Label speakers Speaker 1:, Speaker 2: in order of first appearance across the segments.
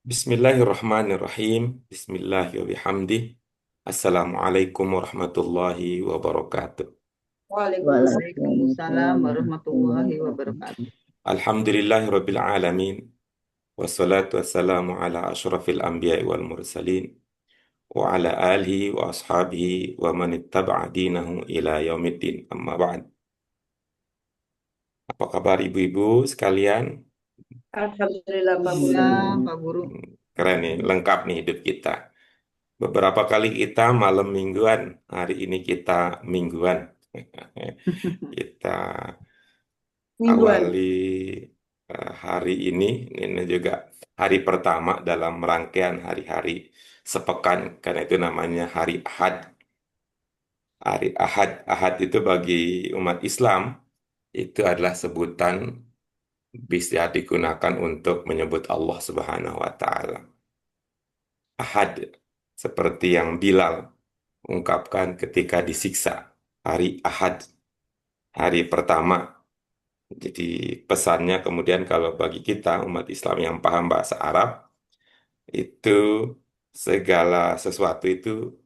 Speaker 1: Bismillahirrahmanirrahim. Bismillahirrahmanirrahim. Assalamualaikum warahmatullahi wabarakatuh.
Speaker 2: Waalaikumsalam warahmatullahi wabarakatuh.
Speaker 1: Alhamdulillahirabbil alamin. Wassalatu wassalamu ala asyrafil anbiya'i wal mursalin wa ala alihi wa ashabihi wa man ittaba'a dinahu ila yaumiddin. Amma ba'd. Apa kabar ibu-ibu sekalian?
Speaker 3: Alhamdulillah Pak Guru.
Speaker 2: Alhamdulillah, Pak Guru.
Speaker 1: Keren nih, lengkap nih hidup kita. Beberapa kali kita malam mingguan, hari ini kita mingguan. Kita
Speaker 3: Mingguan.
Speaker 1: awali hari ini juga hari pertama dalam rangkaian hari-hari sepekan, karena itu namanya hari Ahad. Hari Ahad, Ahad itu bagi umat Islam itu adalah sebutan bisa digunakan untuk menyebut Allah Subhanahu wa Ta'ala. Ahad, seperti yang Bilal ungkapkan ketika disiksa, hari Ahad, hari pertama. Jadi pesannya kemudian kalau bagi kita umat Islam yang paham bahasa Arab, itu segala sesuatu itu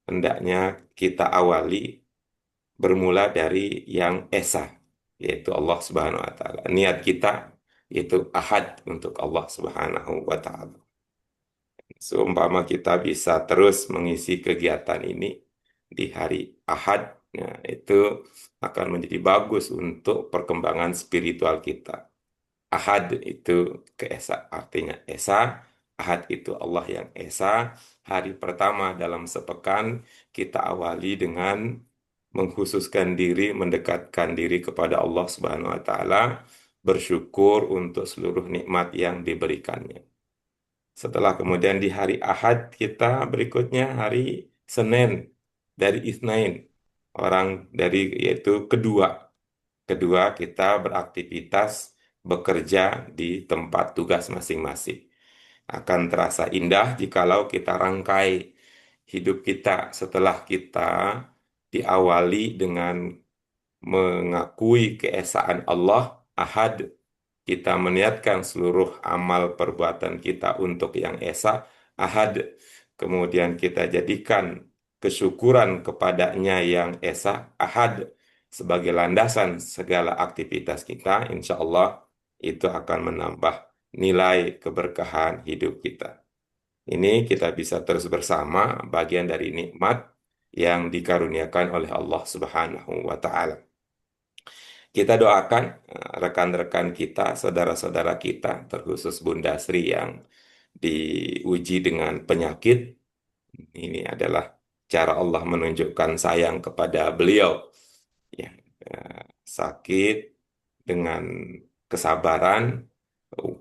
Speaker 1: hendaknya kita awali bermula dari yang esa, yaitu Allah Subhanahu wa taala. Niat kita yaitu ahad untuk Allah Subhanahu wa taala. Seumpama kita bisa terus mengisi kegiatan ini di hari Ahad, nah, itu akan menjadi bagus untuk perkembangan spiritual kita. Ahad itu keesa, artinya esa. Ahad itu Allah yang esa. Hari pertama dalam sepekan kita awali dengan mengkhususkan diri, mendekatkan diri kepada Allah Subhanahu wa taala, bersyukur untuk seluruh nikmat yang diberikannya. Setelah kemudian di hari Ahad kita berikutnya hari Senin dari Isnain, orang dari yaitu kedua. Kedua, kita beraktivitas bekerja di tempat tugas masing-masing. Akan terasa indah jikalau kita rangkai hidup kita setelah kita diawali dengan mengakui keesaan Allah, Ahad, kita meniatkan seluruh amal perbuatan kita untuk yang esa, Ahad, kemudian kita jadikan kesyukuran kepadanya yang esa, Ahad, sebagai landasan segala aktivitas kita, insya Allah itu akan menambah nilai keberkahan hidup kita. Ini kita bisa terus bersama bagian dari nikmat yang dikaruniakan oleh Allah Subhanahu wa Ta'ala. Kita doakan rekan-rekan kita, saudara-saudara kita, terkhusus Bunda Sri yang diuji dengan penyakit. Ini adalah cara Allah menunjukkan sayang kepada beliau. Ya, sakit dengan kesabaran,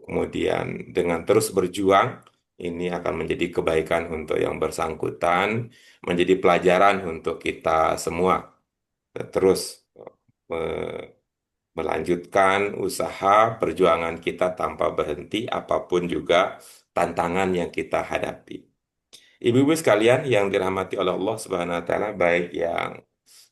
Speaker 1: kemudian dengan terus berjuang, ini akan menjadi kebaikan untuk yang bersangkutan, menjadi pelajaran untuk kita semua. Terus melanjutkan usaha perjuangan kita tanpa berhenti, apapun juga tantangan yang kita hadapi. Ibu-ibu sekalian yang dirahmati oleh Allah Subhanahu wa taala, baik yang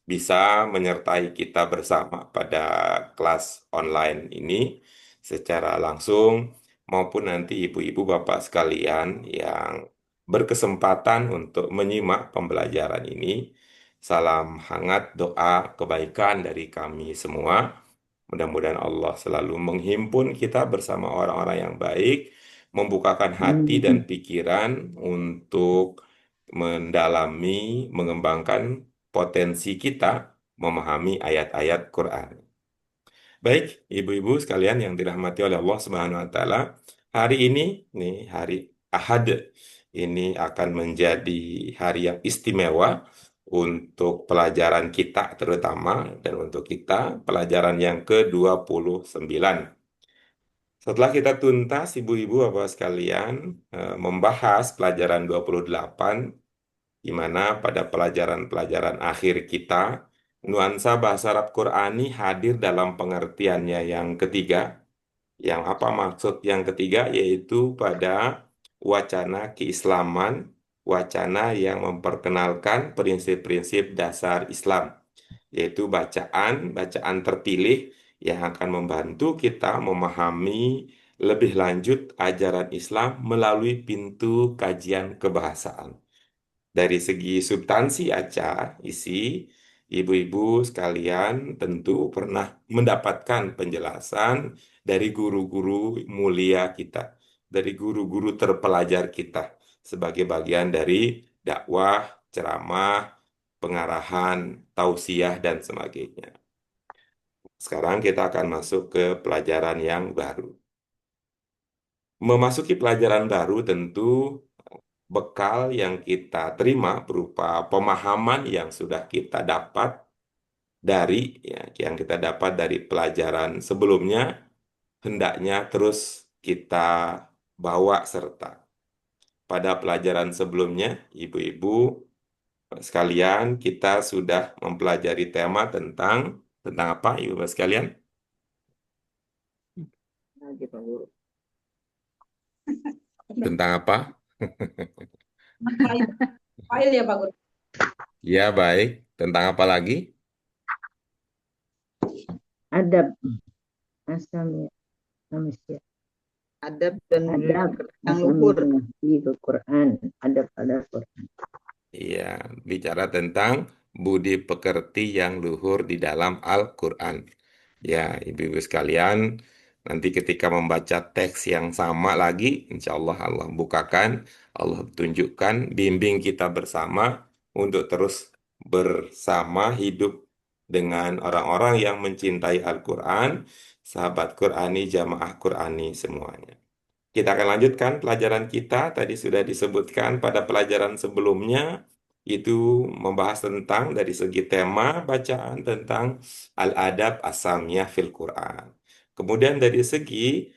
Speaker 1: bisa menyertai kita bersama pada kelas online ini secara langsung maupun nanti ibu-ibu bapak sekalian yang berkesempatan untuk menyimak pembelajaran ini. Salam hangat doa kebaikan dari kami semua. Mudah-mudahan Allah selalu menghimpun kita bersama orang-orang yang baik, membukakan hati dan pikiran untuk mendalami, mengembangkan potensi kita memahami ayat-ayat Quran. Baik, ibu-ibu sekalian yang dirahmati oleh Allah Subhanahu wa taala, hari ini nih hari Ahad ini akan menjadi hari yang istimewa untuk pelajaran kita terutama dan untuk kita pelajaran yang ke-29. Setelah kita tuntas ibu-ibu bapak sekalian membahas pelajaran 28 di mana pada pelajaran-pelajaran akhir kita, nuansa bahasa Arab Qurani hadir dalam pengertiannya yang ketiga. Yang apa maksud yang ketiga? Yaitu pada wacana keislaman, wacana yang memperkenalkan prinsip-prinsip dasar Islam, yaitu bacaan terpilih yang akan membantu kita memahami Lebih lanjut, ajaran Islam melalui pintu kajian kebahasaan. Dari segi substansi aja, isi, ibu-ibu sekalian tentu pernah mendapatkan penjelasan dari guru-guru mulia kita, dari guru-guru terpelajar kita, sebagai bagian dari dakwah, ceramah, pengarahan, tausiah, dan sebagainya. Sekarang kita akan masuk ke pelajaran yang baru. Memasuki pelajaran baru tentu bekal yang kita terima berupa pemahaman yang sudah kita dapat dari yang kita dapat dari pelajaran sebelumnya hendaknya terus kita bawa serta. Pada pelajaran sebelumnya, ibu-ibu sekalian, kita sudah mempelajari tema tentang apa, ibu sekalian?
Speaker 2: Lagi Pak Guru.
Speaker 1: Tentang apa?
Speaker 3: File ya Pak Guru.
Speaker 1: Ya, baik. Tentang apa lagi?
Speaker 4: Adab asam manusia.
Speaker 2: Adab dan
Speaker 4: Adab
Speaker 2: yang
Speaker 4: asam
Speaker 2: luhur.
Speaker 4: di Quran. Adab ada Quran.
Speaker 1: Iya, bicara tentang budi pekerti yang luhur di dalam Al-Quran. Ya, ibu-ibu sekalian, nanti ketika membaca teks yang sama lagi, insya Allah Allah bukakan, Allah tunjukkan, bimbing kita bersama untuk terus bersama hidup dengan orang-orang yang mencintai Al-Quran, sahabat Qurani, jamaah Qurani semuanya. Kita akan lanjutkan pelajaran kita. Tadi sudah disebutkan pada pelajaran sebelumnya, itu membahas tentang dari segi tema bacaan tentang al-adab asamnya fil Quran. Kemudian dari segi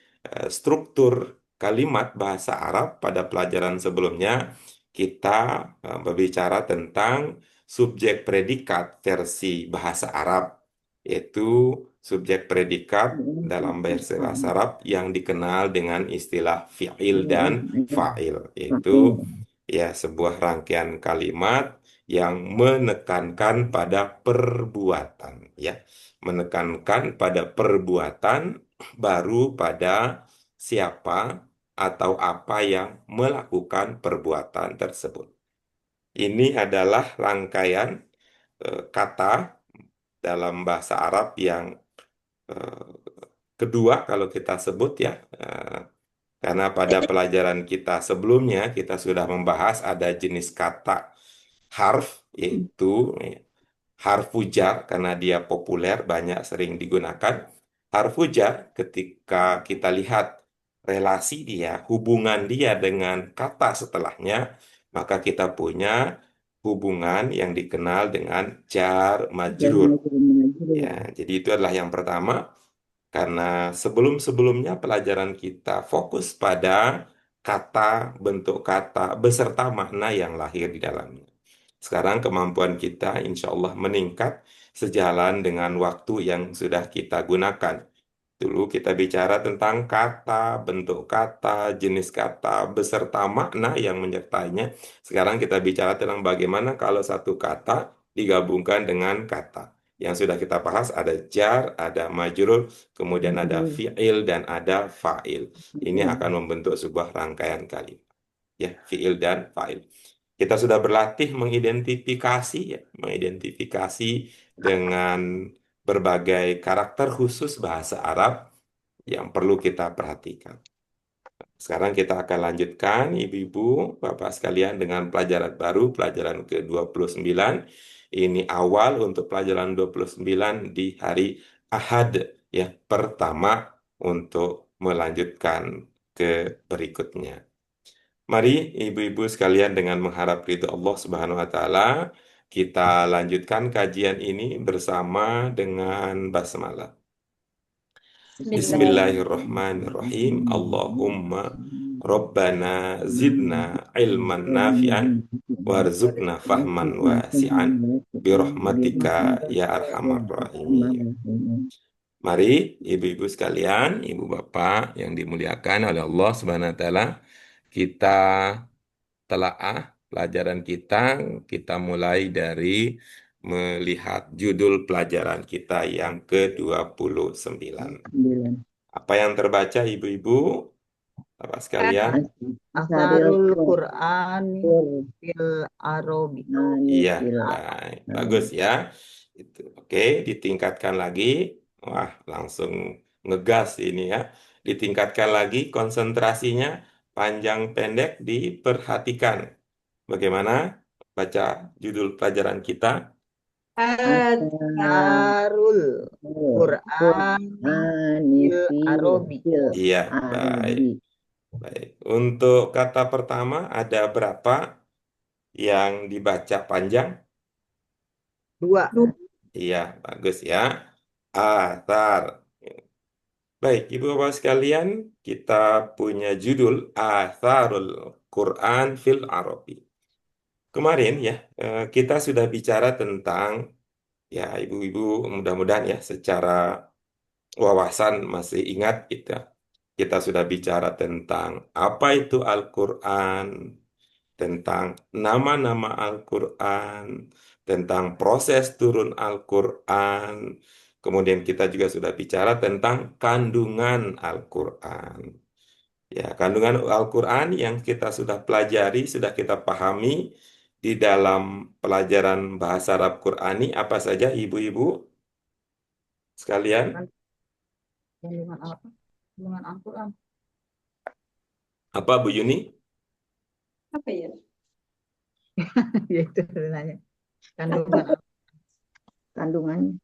Speaker 1: struktur kalimat bahasa Arab pada pelajaran sebelumnya, kita berbicara tentang subjek predikat versi bahasa Arab, yaitu subjek predikat dalam bahasa Arab yang dikenal dengan istilah fi'il dan fa'il, yaitu ya sebuah rangkaian kalimat yang menekankan pada perbuatan, ya, menekankan pada perbuatan baru pada siapa atau apa yang melakukan perbuatan tersebut. Ini adalah rangkaian kata dalam bahasa Arab yang eh, kedua kalau kita sebut ya, karena pada pelajaran kita sebelumnya kita sudah membahas ada jenis kata harf, yaitu harfu jar karena dia populer banyak sering digunakan. Harfu jar ketika kita lihat relasi dia, hubungan dia dengan kata setelahnya, maka kita punya hubungan yang dikenal dengan jar majrur. Ya, jadi itu adalah yang pertama. Karena sebelum-sebelumnya pelajaran kita fokus pada kata, bentuk kata, beserta makna yang lahir di dalamnya. Sekarang kemampuan kita insya Allah meningkat sejalan dengan waktu yang sudah kita gunakan. Dulu kita bicara tentang kata, bentuk kata, jenis kata, beserta makna yang menyertainya. Sekarang kita bicara tentang bagaimana kalau satu kata digabungkan dengan kata. Yang sudah kita bahas ada jar, ada majrur, kemudian ada fi'il dan ada fa'il. Ini akan membentuk sebuah rangkaian kalimat. Ya, fi'il dan fa'il. Kita sudah berlatih mengidentifikasi, ya, mengidentifikasi dengan berbagai karakter khusus bahasa Arab yang perlu kita perhatikan. Sekarang kita akan lanjutkan, ibu-ibu, bapak sekalian, dengan pelajaran baru, pelajaran ke-29. Ini awal untuk pelajaran 29 di hari Ahad, ya, pertama untuk melanjutkan ke berikutnya. Mari ibu-ibu sekalian dengan mengharap ridho Allah Subhanahu wa taala, kita lanjutkan kajian ini bersama dengan basmalah. Bismillahirrahmanirrahim. Allahumma Rabbana zidna ilman nafi'an warzuqna fahman wasi'an birahmatika ya arhamar rahimin. Mari ibu-ibu sekalian, ibu bapak yang dimuliakan oleh Allah Subhanahu wa taala, kita telaah pelajaran kita mulai dari melihat judul pelajaran kita yang ke-29. Apa yang terbaca ibu-ibu, Bapak sekalian?
Speaker 2: Asarul
Speaker 4: Asarul
Speaker 2: Quran
Speaker 4: Qur'ani
Speaker 2: fil Arabi.
Speaker 1: Iya,
Speaker 4: fil
Speaker 1: baik. Bagus
Speaker 4: Arabi.
Speaker 1: ya. Itu. Oke, ditingkatkan lagi. Wah, langsung ngegas ini ya. Ditingkatkan lagi konsentrasinya, panjang pendek diperhatikan. Bagaimana baca judul pelajaran kita?
Speaker 2: Asarul Quran
Speaker 4: Qur'ani
Speaker 2: fil Arabi.
Speaker 4: fil
Speaker 1: Iya, baik.
Speaker 4: Arabi.
Speaker 1: Baik. Untuk kata pertama ada berapa yang dibaca panjang?
Speaker 2: 2.
Speaker 1: Iya, bagus ya. Atar. Baik, Ibu Bapak sekalian, kita punya judul Atharul Quran fil Arabi. Kemarin ya, kita sudah bicara tentang, ya Ibu-Ibu mudah-mudahan ya secara wawasan masih ingat kita. Kita sudah bicara tentang apa itu Al-Quran, tentang nama-nama Al-Quran, tentang proses turun Al-Quran. Kemudian kita juga sudah bicara tentang kandungan Al-Quran. Ya, kandungan Al-Quran yang kita sudah pelajari, sudah kita pahami di dalam pelajaran bahasa Arab Qurani apa saja ibu-ibu sekalian?
Speaker 2: Kandungan apa? Kandungan Al-Quran.
Speaker 1: Apa Bu Yuni?
Speaker 2: Apa ya? Ya itu sebenarnya. Kandungan
Speaker 4: Kandungannya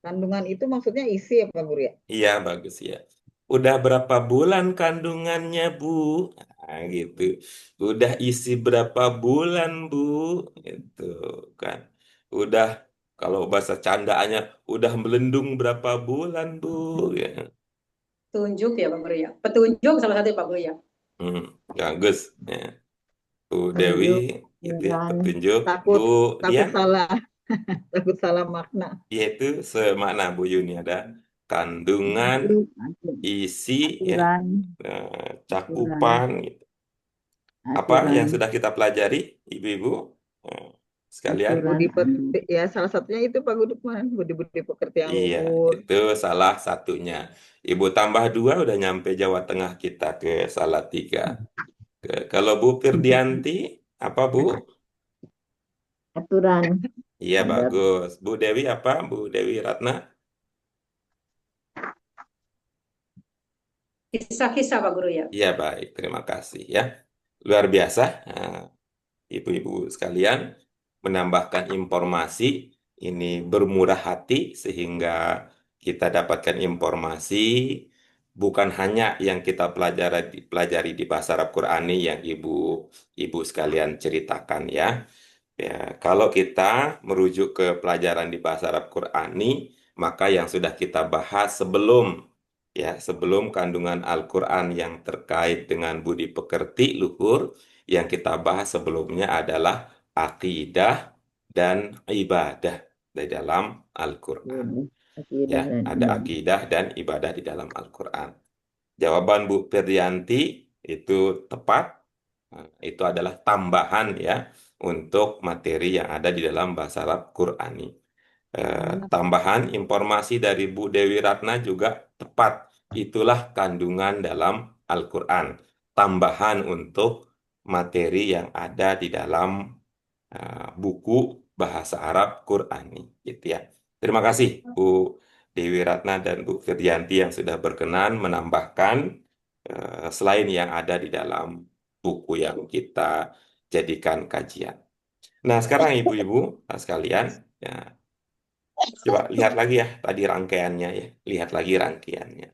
Speaker 2: kandungan itu maksudnya isi apa Guru ya?
Speaker 1: Iya, bagus ya. Udah berapa bulan kandungannya, Bu? Nah, gitu. Udah isi berapa bulan, Bu? Itu kan. Udah, kalau bahasa candaannya, udah melendung berapa bulan, Bu? Ya.
Speaker 3: Tunjuk ya Pak Guru ya. Petunjuk salah satu Pak Guru ya.
Speaker 1: Hmm, bagus. Ya. Bu Dewi,
Speaker 4: tunjuk
Speaker 1: itu ya,
Speaker 4: bulan
Speaker 1: petunjuk. Bu
Speaker 2: Takut takut
Speaker 1: Dian,
Speaker 2: salah, takut salah makna.
Speaker 1: yaitu semakna Bu Yuni ada kandungan, isi, ya,
Speaker 4: aturan aturan
Speaker 1: cakupan, gitu. Apa yang
Speaker 4: aturan
Speaker 1: sudah kita pelajari, ibu-ibu eh, sekalian?
Speaker 4: aturan
Speaker 2: Ya salah satunya itu Pak Guru kemarin budi-budi pekerti yang
Speaker 1: Iya,
Speaker 2: luhur.
Speaker 1: itu salah satunya. Ibu tambah dua udah nyampe Jawa Tengah kita ke Salatiga. Kalau Bu Firdianti, apa Bu?
Speaker 4: aturan
Speaker 1: Iya,
Speaker 4: adab
Speaker 1: bagus. Bu Dewi apa? Bu Dewi Ratna?
Speaker 3: Kisah-kisah Pak Guru ya.
Speaker 1: Iya, baik. Terima kasih ya. Luar biasa. Nah, ibu-ibu sekalian menambahkan informasi ini bermurah hati sehingga kita dapatkan informasi bukan hanya yang kita pelajari di bahasa Arab Qurani yang ibu sekalian ceritakan ya. Ya, kalau kita merujuk ke pelajaran di bahasa Arab Qurani, maka yang sudah kita bahas sebelum kandungan Al-Quran yang terkait dengan budi pekerti luhur, yang kita bahas sebelumnya adalah akidah dan ibadah di dalam Al-Quran. Ya,
Speaker 4: akidah dan
Speaker 1: ada
Speaker 4: ibadah
Speaker 1: akidah dan ibadah di dalam Al-Quran. Jawaban Bu Firdianti itu tepat. Nah, itu adalah tambahan ya untuk materi yang ada di dalam bahasa Arab Qurani. Tambahan informasi dari Bu Dewi Ratna juga tepat. Itulah kandungan dalam Al-Quran. Tambahan untuk materi yang ada di dalam buku bahasa Arab Qurani. Gitu ya. Terima kasih Bu Dewi Ratna dan Bu Firdianti yang sudah berkenan menambahkan selain yang ada di dalam buku yang kita jadikan kajian. Nah, sekarang ibu-ibu sekalian, ya, coba lihat lagi ya tadi rangkaiannya ya, lihat lagi rangkaiannya.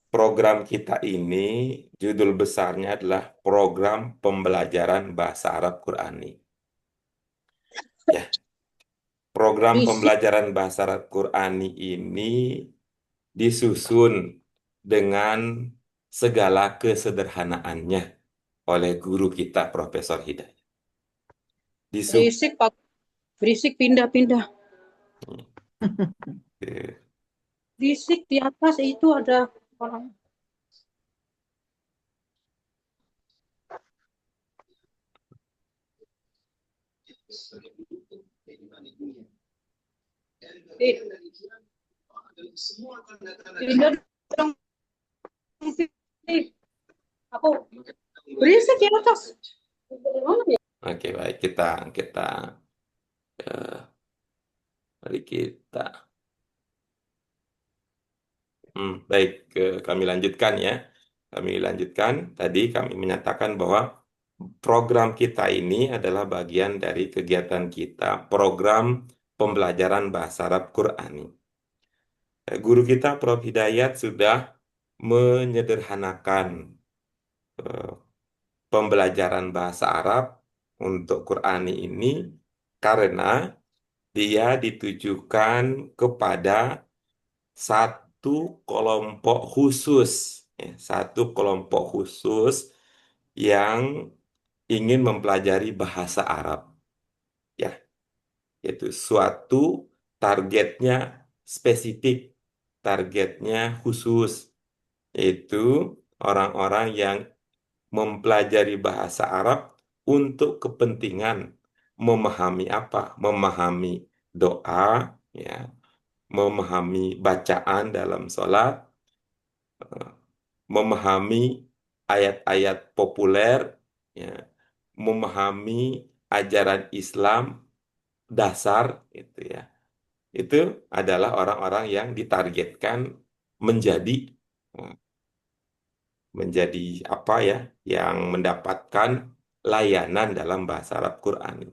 Speaker 1: Program kita ini judul besarnya adalah Program Pembelajaran Bahasa Arab Qurani. Ya, program
Speaker 3: Fisik,
Speaker 1: pembelajaran Bahasa Arab Qurani ini disusun dengan segala kesederhanaannya oleh guru kita Profesor Hidayat. Disub
Speaker 3: berisik Pak. Berisik pindah-pindah. Berisik di atas itu ada orang. Eh, Pindah dong, aku berisik di atas.
Speaker 1: Oke, baik, kita eh, mari kita baik, kami lanjutkan ya. Kami lanjutkan. Tadi kami menyatakan bahwa program kita ini adalah bagian dari kegiatan kita, program pembelajaran bahasa Arab Qurani. Guru kita, Prof. Hidayat, sudah menyederhanakan eh, pembelajaran bahasa Arab untuk Qurani ini karena dia ditujukan kepada satu kelompok khusus, ya, satu kelompok khusus yang ingin mempelajari bahasa Arab, ya, yaitu suatu targetnya spesifik, targetnya khusus, yaitu orang-orang yang mempelajari bahasa Arab untuk kepentingan memahami apa? Memahami doa, ya, memahami bacaan dalam sholat, memahami ayat-ayat populer, ya, memahami ajaran Islam dasar, gitu ya. Itu adalah orang-orang yang ditargetkan menjadi menjadi apa ya, yang mendapatkan layanan dalam bahasa Arab Qurani.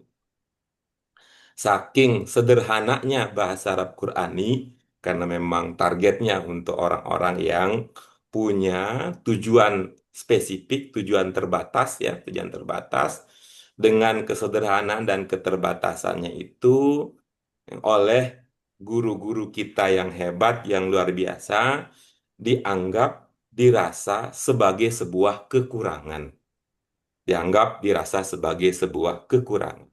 Speaker 1: Saking sederhananya bahasa Arab Qurani, karena memang targetnya untuk orang-orang yang punya tujuan spesifik, tujuan terbatas ya, tujuan terbatas. Dengan kesederhanaan dan keterbatasannya itu, oleh guru-guru kita yang hebat, yang luar biasa, dianggap, dirasa sebagai sebuah kekurangan. Dianggap, dirasa sebagai sebuah kekurangan.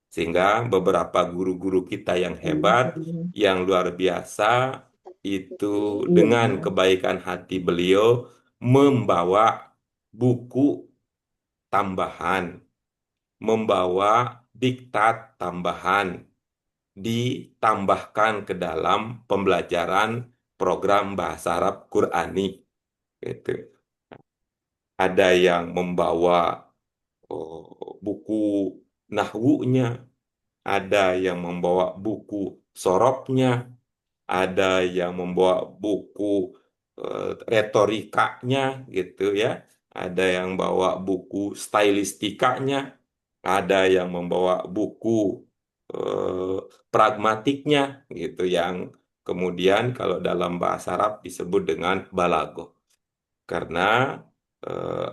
Speaker 1: Sehingga beberapa guru-guru kita yang hebat, yang luar biasa, itu dengan kebaikan hati beliau membawa buku tambahan, membawa diktat tambahan, ditambahkan ke dalam pembelajaran program bahasa Arab Qurani. Gitu. Ada yang membawa buku nahwunya, ada yang membawa buku sorobnya, ada yang membawa buku retorikanya, gitu ya. Ada yang bawa buku stylistikanya, ada yang membawa buku eh, pragmatiknya, gitu, yang kemudian kalau dalam bahasa Arab disebut dengan balaghah. Karena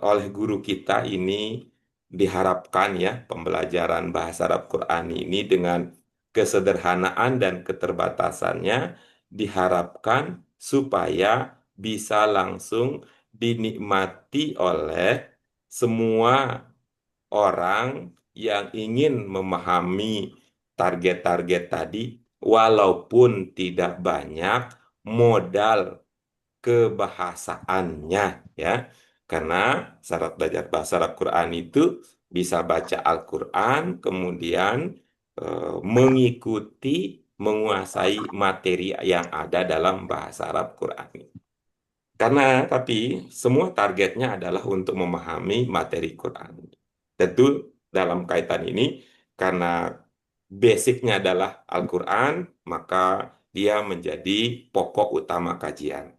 Speaker 1: oleh guru kita ini diharapkan ya, pembelajaran bahasa Arab Quran ini dengan kesederhanaan dan keterbatasannya diharapkan supaya bisa langsung dinikmati oleh semua orang yang ingin memahami target-target tadi, walaupun tidak banyak modal kebahasaannya ya, karena syarat belajar bahasa Arab Quran itu bisa baca Al-Quran, kemudian mengikuti, menguasai materi yang ada dalam bahasa Arab Quran. Karena tapi semua targetnya adalah untuk memahami materi Quran. Tentu dalam kaitan ini, karena basicnya adalah Al-Quran, maka dia menjadi pokok utama kajian.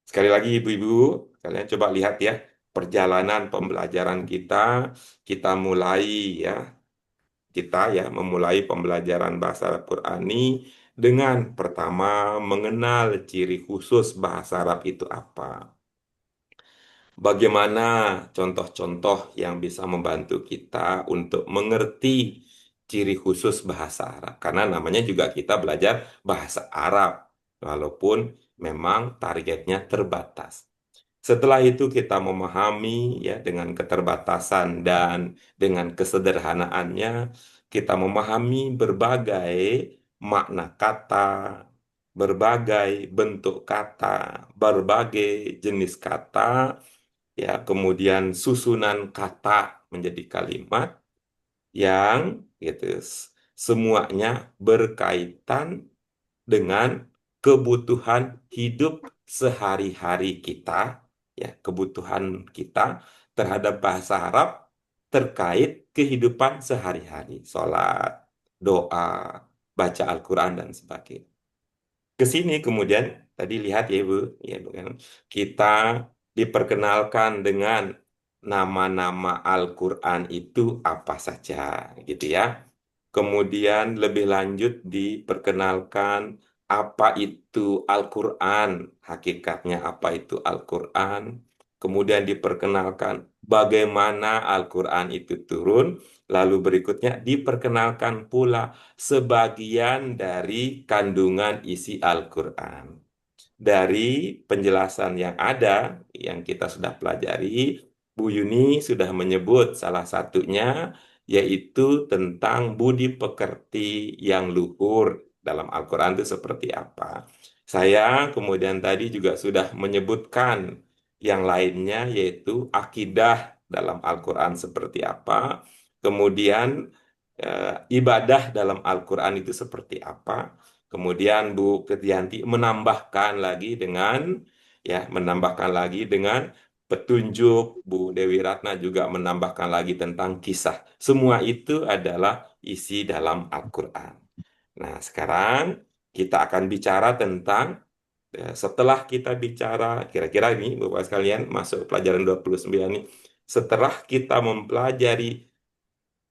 Speaker 1: Sekali lagi ibu-ibu, kalian coba lihat ya, perjalanan pembelajaran kita mulai ya, memulai pembelajaran bahasa Arab Qurani dengan pertama mengenal ciri khusus bahasa Arab itu apa. Bagaimana contoh-contoh yang bisa membantu kita untuk mengerti ciri khusus bahasa Arab. Karena namanya juga kita belajar bahasa Arab, walaupun memang targetnya terbatas. Setelah itu kita memahami ya, dengan keterbatasan dan dengan kesederhanaannya, kita memahami berbagai makna kata, berbagai bentuk kata, berbagai jenis kata, ya, kemudian susunan kata menjadi kalimat yang gitu semuanya berkaitan dengan kebutuhan hidup sehari-hari kita, ya, kebutuhan kita terhadap bahasa Arab terkait kehidupan sehari-hari, sholat, doa, baca Al-Quran dan sebagainya. Ke sini kemudian tadi lihat ya Bu kan, kita diperkenalkan dengan nama-nama Al-Quran itu apa saja, gitu ya. Kemudian lebih lanjut diperkenalkan apa itu Al-Quran, hakikatnya apa itu Al-Quran. Kemudian diperkenalkan bagaimana Al-Quran itu turun. Lalu berikutnya diperkenalkan pula sebagian dari kandungan isi Al-Quran. Dari penjelasan yang ada, yang kita sudah pelajari, Bu Yuni sudah menyebut salah satunya, yaitu tentang budi pekerti yang luhur dalam Al-Quran itu seperti apa. Saya kemudian tadi juga sudah menyebutkan yang lainnya, yaitu akidah dalam Al-Quran seperti apa, kemudian ibadah dalam Al-Quran itu seperti apa. Kemudian Bu Ketianti menambahkan lagi dengan petunjuk. Bu Dewi Ratna juga menambahkan lagi tentang kisah. Semua itu adalah isi dalam Al-Quran. Nah, sekarang kita akan bicara tentang setelah kita bicara kira-kira ini Bapak sekalian masuk pelajaran 29 ini, setelah kita mempelajari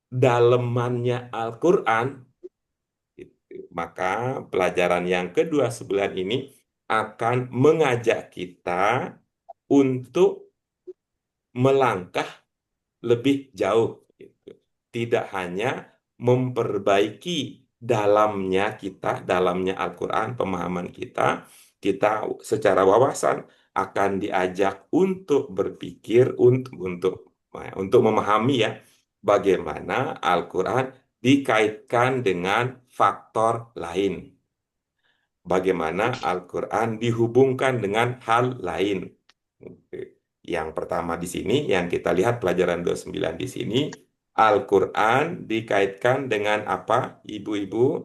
Speaker 1: dalemannya Al-Quran, maka pelajaran yang kedua sebulan ini akan mengajak kita untuk melangkah lebih jauh, gitu. Tidak hanya memperbaiki dalamnya Al-Quran, pemahaman kita secara wawasan akan diajak untuk berpikir, untuk memahami ya, bagaimana Al-Quran dikaitkan dengan faktor lain. Bagaimana Al-Quran dihubungkan dengan hal lain. Yang pertama di sini, yang kita lihat pelajaran 29 di sini, Al-Quran dikaitkan dengan apa, Ibu-ibu?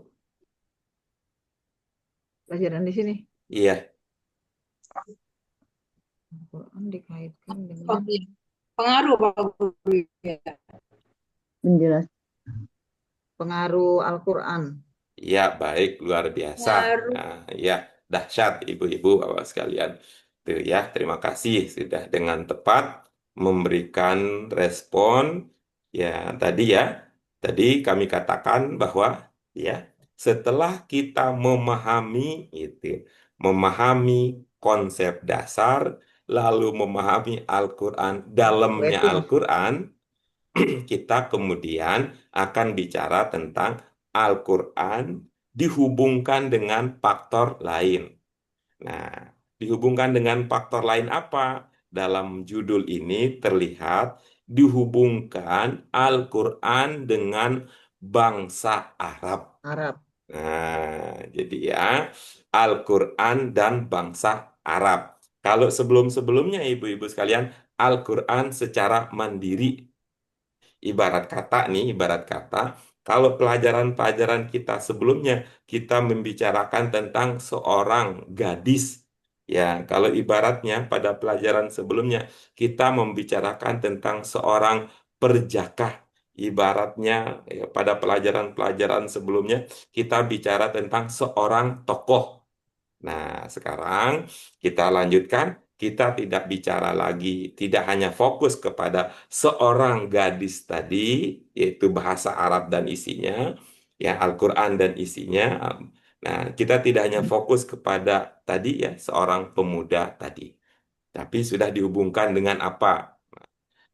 Speaker 2: Pelajaran di sini.
Speaker 1: Iya,
Speaker 2: Al-Quran dikaitkan
Speaker 3: Oh,
Speaker 2: dengan
Speaker 3: iya. Pengaruh Pak Guru ya.
Speaker 4: Penjelas.
Speaker 2: pengaruh Al-Quran.
Speaker 1: iya baik, luar biasa.
Speaker 3: Pengaruh.
Speaker 1: Nah, ya, dahsyat Ibu-ibu, Bapak sekalian. Tuh ya, terima kasih sudah dengan tepat memberikan respon. Ya, tadi kami katakan bahwa ya, setelah kita memahami konsep dasar, lalu memahami Al-Quran, dalamnya
Speaker 2: Rating.
Speaker 1: Al-Quran, kita kemudian akan bicara tentang Al-Quran dihubungkan dengan faktor lain. Nah, dihubungkan dengan faktor lain apa? Dalam judul ini terlihat dihubungkan Al-Quran dengan bangsa Arab.
Speaker 2: Arab.
Speaker 1: Nah, jadi ya, Al-Quran dan bangsa Arab. Kalau sebelum-sebelumnya ibu-ibu sekalian, Al-Quran secara mandiri. Ibarat kata, kalau pelajaran-pelajaran kita sebelumnya, kita membicarakan tentang seorang gadis. Ya, kalau ibaratnya pada pelajaran sebelumnya, kita membicarakan tentang seorang perjaka. Ibaratnya ya, pada pelajaran-pelajaran sebelumnya, kita bicara tentang seorang tokoh. Nah, sekarang kita lanjutkan. Kita tidak bicara lagi, tidak hanya fokus kepada seorang gadis tadi, yaitu bahasa Arab dan isinya, ya Al-Quran dan isinya. Nah, kita tidak hanya fokus kepada tadi ya seorang pemuda tadi, tapi sudah dihubungkan dengan apa?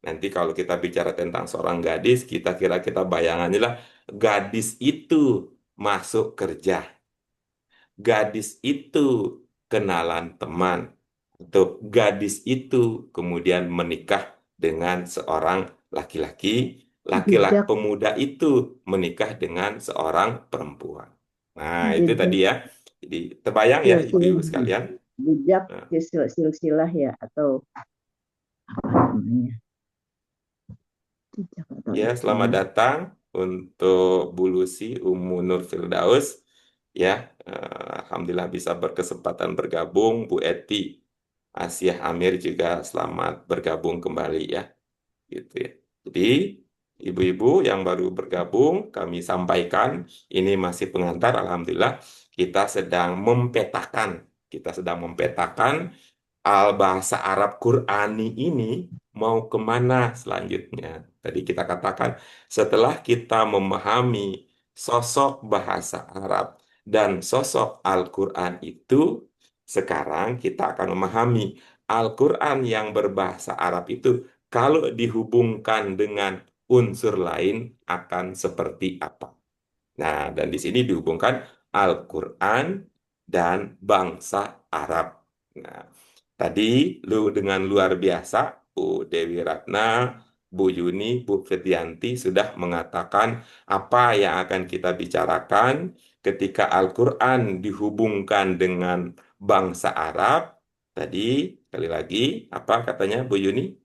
Speaker 1: Nanti kalau kita bicara tentang seorang gadis, kita bayangannya lah gadis itu masuk kerja. Gadis itu kenalan teman, atau gadis itu kemudian menikah dengan seorang laki-laki, laki-laki
Speaker 4: Jejak,
Speaker 1: pemuda itu menikah dengan seorang perempuan. Nah, itu
Speaker 4: jejak,
Speaker 1: tadi ya. Jadi terbayang ya ibu-ibu sekalian.
Speaker 4: jejak
Speaker 1: Nah,
Speaker 4: silsilah ya atau apa namanya? Jejak atau
Speaker 1: ya, selamat
Speaker 4: istilah.
Speaker 1: datang untuk Bu Lucy Ummu Nur Firdaus. Ya, Alhamdulillah bisa berkesempatan bergabung. Bu Eti, Asia Amir juga selamat bergabung kembali ya. Gitu ya. Jadi, ibu-ibu yang baru bergabung, kami sampaikan ini masih pengantar. Alhamdulillah, kita sedang mempetakan bahasa Arab Qurani ini mau kemana selanjutnya. Tadi kita katakan, setelah kita memahami sosok bahasa Arab dan sosok Al-Quran itu, sekarang kita akan memahami Al-Quran yang berbahasa Arab itu kalau dihubungkan dengan unsur lain akan seperti apa. Nah, dan di sini dihubungkan Al-Quran dan bangsa Arab. Nah, tadi dengan luar biasa, Bu Dewi Ratna, Bu Yuni, Bu Firdianti sudah mengatakan apa yang akan kita bicarakan ketika Al-Quran dihubungkan dengan bangsa Arab. Tadi, sekali lagi, apa katanya Bu Yuni?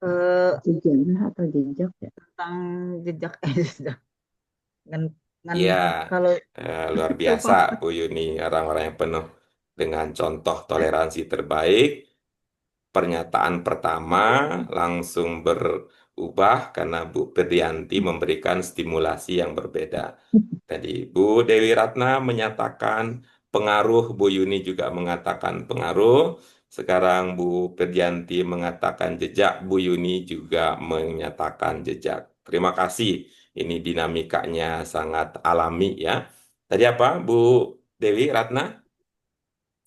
Speaker 4: Sejarah atau jejak ya?
Speaker 2: Tentang jejak jejak. Dengan
Speaker 1: Ya,
Speaker 2: kalau
Speaker 1: luar
Speaker 2: itu
Speaker 1: biasa Bu Yuni, orang-orang yang penuh dengan contoh toleransi terbaik. Pernyataan pertama langsung berubah karena Bu Pedianti memberikan stimulasi yang berbeda. Tadi Bu Dewi Ratna menyatakan pengaruh, Bu Yuni juga mengatakan pengaruh. Sekarang Bu Pedianti mengatakan jejak, Bu Yuni juga menyatakan jejak. Terima kasih. Ini dinamikanya sangat alami ya. Tadi apa Bu Dewi Ratna?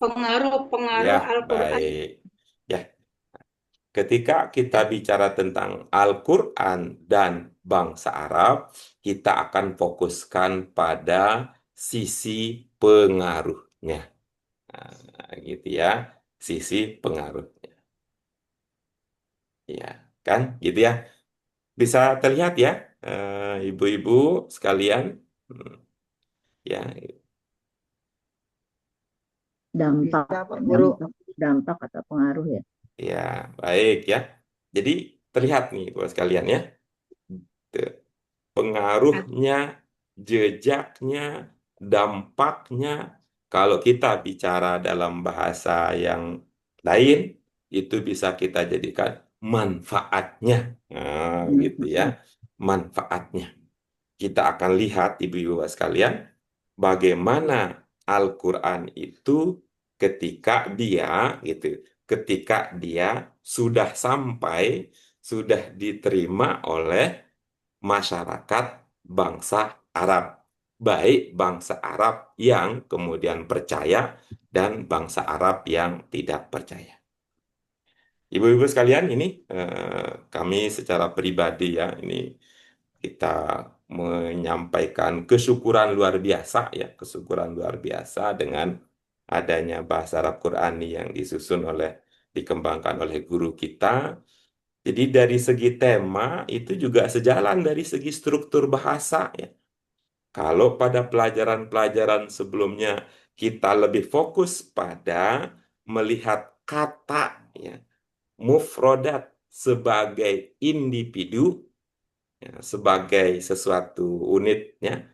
Speaker 1: Ya,
Speaker 3: pengaruh Al-Quran.
Speaker 1: baik. Ya, ketika kita bicara tentang Al-Quran dan bangsa Arab, kita akan fokuskan pada sisi pengaruhnya. Nah, gitu ya, sisi pengaruhnya. Ya, kan? Gitu ya. Bisa terlihat ya, ibu-ibu sekalian. Hmm, Ya,
Speaker 4: Dampak,
Speaker 2: bisa Pak Guru.
Speaker 4: dampak atau pengaruh ya.
Speaker 1: ya, baik ya. Jadi terlihat nih, buat sekalian ya. Pengaruhnya, jejaknya, dampaknya. Kalau kita bicara dalam bahasa yang lain, itu bisa kita jadikan manfaatnya. Nah, gitu ya, manfaatnya. Kita akan lihat, ibu-ibu sekalian, bagaimana Al-Quran itu ketika dia, gitu, ketika dia sudah sampai, sudah diterima oleh masyarakat bangsa Arab, baik bangsa Arab yang kemudian percaya dan bangsa Arab yang tidak percaya. Ibu-ibu sekalian, ini kami secara pribadi ya, ini kita menyampaikan kesyukuran luar biasa ya, kesyukuran luar biasa dengan adanya bahasa Arab Qurani yang dikembangkan oleh guru kita. Jadi dari segi tema itu juga sejalan dari segi struktur bahasa ya. Kalau pada pelajaran-pelajaran sebelumnya kita lebih fokus pada melihat kata ya, mufrodat sebagai individu ya, sebagai sesuatu unitnya.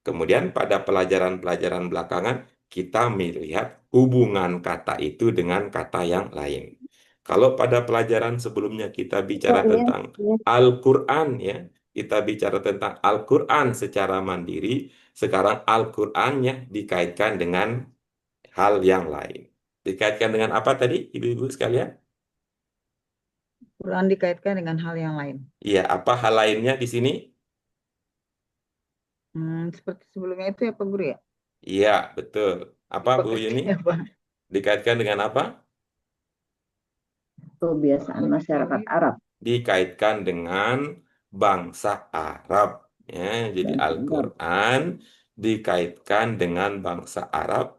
Speaker 1: Kemudian pada pelajaran-pelajaran belakangan kita melihat hubungan kata itu dengan kata yang lain. Kalau pada pelajaran sebelumnya kita bicara tentang Al-Quran ya, kita bicara tentang Al-Quran secara mandiri, sekarang Al-Qurannya dikaitkan dengan hal yang lain. Dikaitkan dengan apa tadi, ibu-ibu sekalian?
Speaker 2: Quran dikaitkan dengan hal yang lain.
Speaker 1: Iya, apa hal lainnya di sini?
Speaker 2: Seperti sebelumnya itu ya Pak Guru ya?
Speaker 1: Iya, betul. Apa Bu Yuni?
Speaker 2: Pengertiannya, Pak.
Speaker 1: Dikaitkan dengan apa?
Speaker 4: Kebiasaan masyarakat Arab.
Speaker 1: Dikaitkan dengan bangsa Arab. Ya, jadi
Speaker 4: Bangsa Arab.
Speaker 1: Al-Quran dikaitkan dengan bangsa Arab.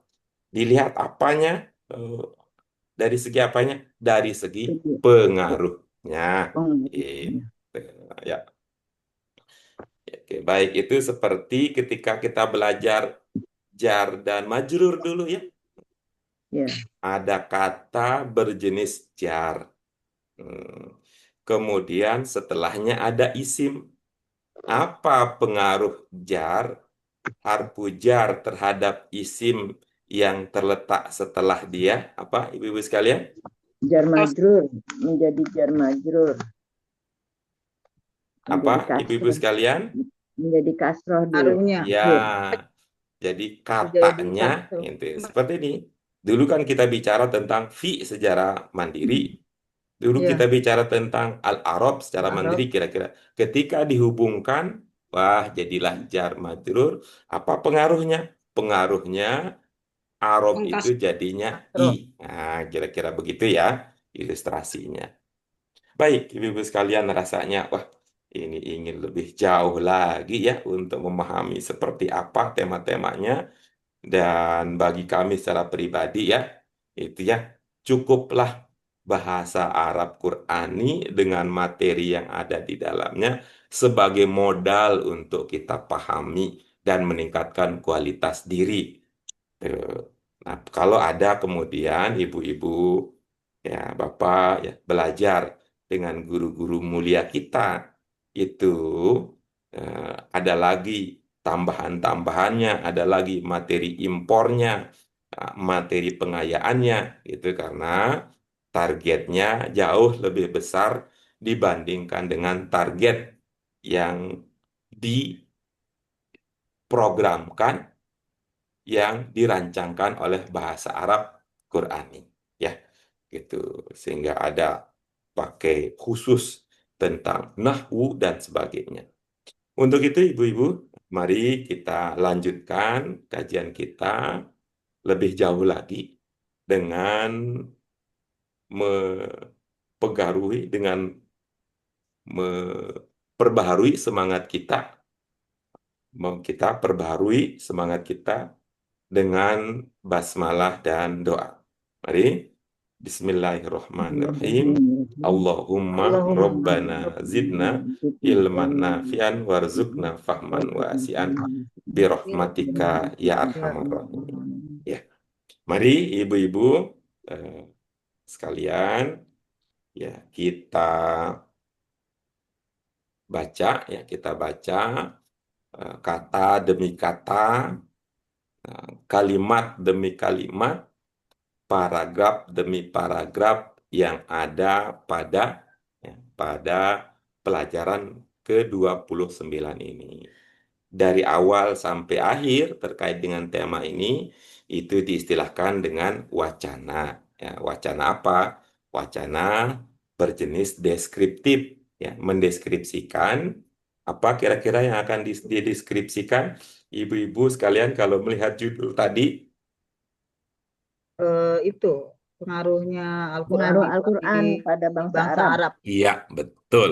Speaker 1: Dilihat apanya? Dari segi apanya? Dari segi pengaruhnya.
Speaker 4: Pengaruhnya.
Speaker 1: Gitu. Ya. Oke, baik. Itu seperti ketika kita belajar jar dan majrur dulu ya.
Speaker 4: Ya.
Speaker 1: Ada kata berjenis jar. Kemudian setelahnya ada isim. Apa pengaruh jar harfu jar terhadap isim yang terletak setelah dia apa ibu-ibu sekalian?
Speaker 4: Jar majrur menjadi jar majrur,
Speaker 1: Apa
Speaker 4: menjadi
Speaker 1: ibu-ibu
Speaker 4: kasroh,
Speaker 1: sekalian?
Speaker 4: menjadi kasroh di
Speaker 2: Pengaruhnya
Speaker 1: Ya,
Speaker 4: akhir.
Speaker 1: jadi
Speaker 2: jadi
Speaker 1: katanya
Speaker 2: kasroh.
Speaker 1: itu seperti ini. Dulu kan kita bicara tentang fi secara mandiri. Dulu kita
Speaker 2: Ya,
Speaker 1: bicara tentang al-Arab secara mandiri
Speaker 2: Arab
Speaker 1: kira-kira. Ketika dihubungkan, wah jadilah jar majrur. Apa pengaruhnya? Pengaruhnya Arab itu
Speaker 3: Pengkas.
Speaker 1: jadinya i.
Speaker 2: kasroh.
Speaker 1: Nah, kira-kira begitu ya ilustrasinya. Baik, ibu-ibu sekalian rasanya, wah ini ingin lebih jauh lagi ya untuk memahami seperti apa tema-temanya. Dan bagi kami secara pribadi ya, itu ya cukuplah bahasa Arab Qurani dengan materi yang ada di dalamnya sebagai modal untuk kita pahami dan meningkatkan kualitas diri. Tuh. Nah, kalau ada kemudian ibu-ibu, ya Bapak ya belajar dengan guru-guru mulia kita, itu ada lagi tambahan-tambahannya, ada lagi materi impornya, materi pengayaannya, itu karena targetnya jauh lebih besar dibandingkan dengan target yang diprogramkan yang dirancangkan oleh bahasa Arab Qurani ya gitu sehingga ada pakai khusus tentang nahwu dan sebagainya. Untuk itu ibu-ibu, mari kita lanjutkan kajian kita lebih jauh lagi dengan dengan memperbaharui semangat kita, kita perbaharui semangat kita dengan basmalah dan doa. Mari, Bismillahirrahmanirrahim. Allahumma
Speaker 2: Allahumma
Speaker 1: Rabbana zidna ilman nafian warzuqna fahman wasian birahmatika ya arhamar rahimin. Ya, mari ibu-ibu eh, sekalian, ya kita kita baca kata demi kata, kalimat demi kalimat, paragraf demi paragraf yang ada pada pelajaran ke-29 ini. Dari awal sampai akhir terkait dengan tema ini itu diistilahkan dengan wacana. Ya, wacana apa? Wacana berjenis deskriptif, ya, mendeskripsikan apa kira-kira yang akan dideskripsikan. Ibu-ibu sekalian kalau melihat judul tadi,
Speaker 2: itu pengaruhnya Al-Quran
Speaker 4: Pengaruh
Speaker 2: di
Speaker 4: Al-Quran pada bangsa
Speaker 2: bangsa
Speaker 4: Arab.
Speaker 2: Arab.
Speaker 1: iya, betul.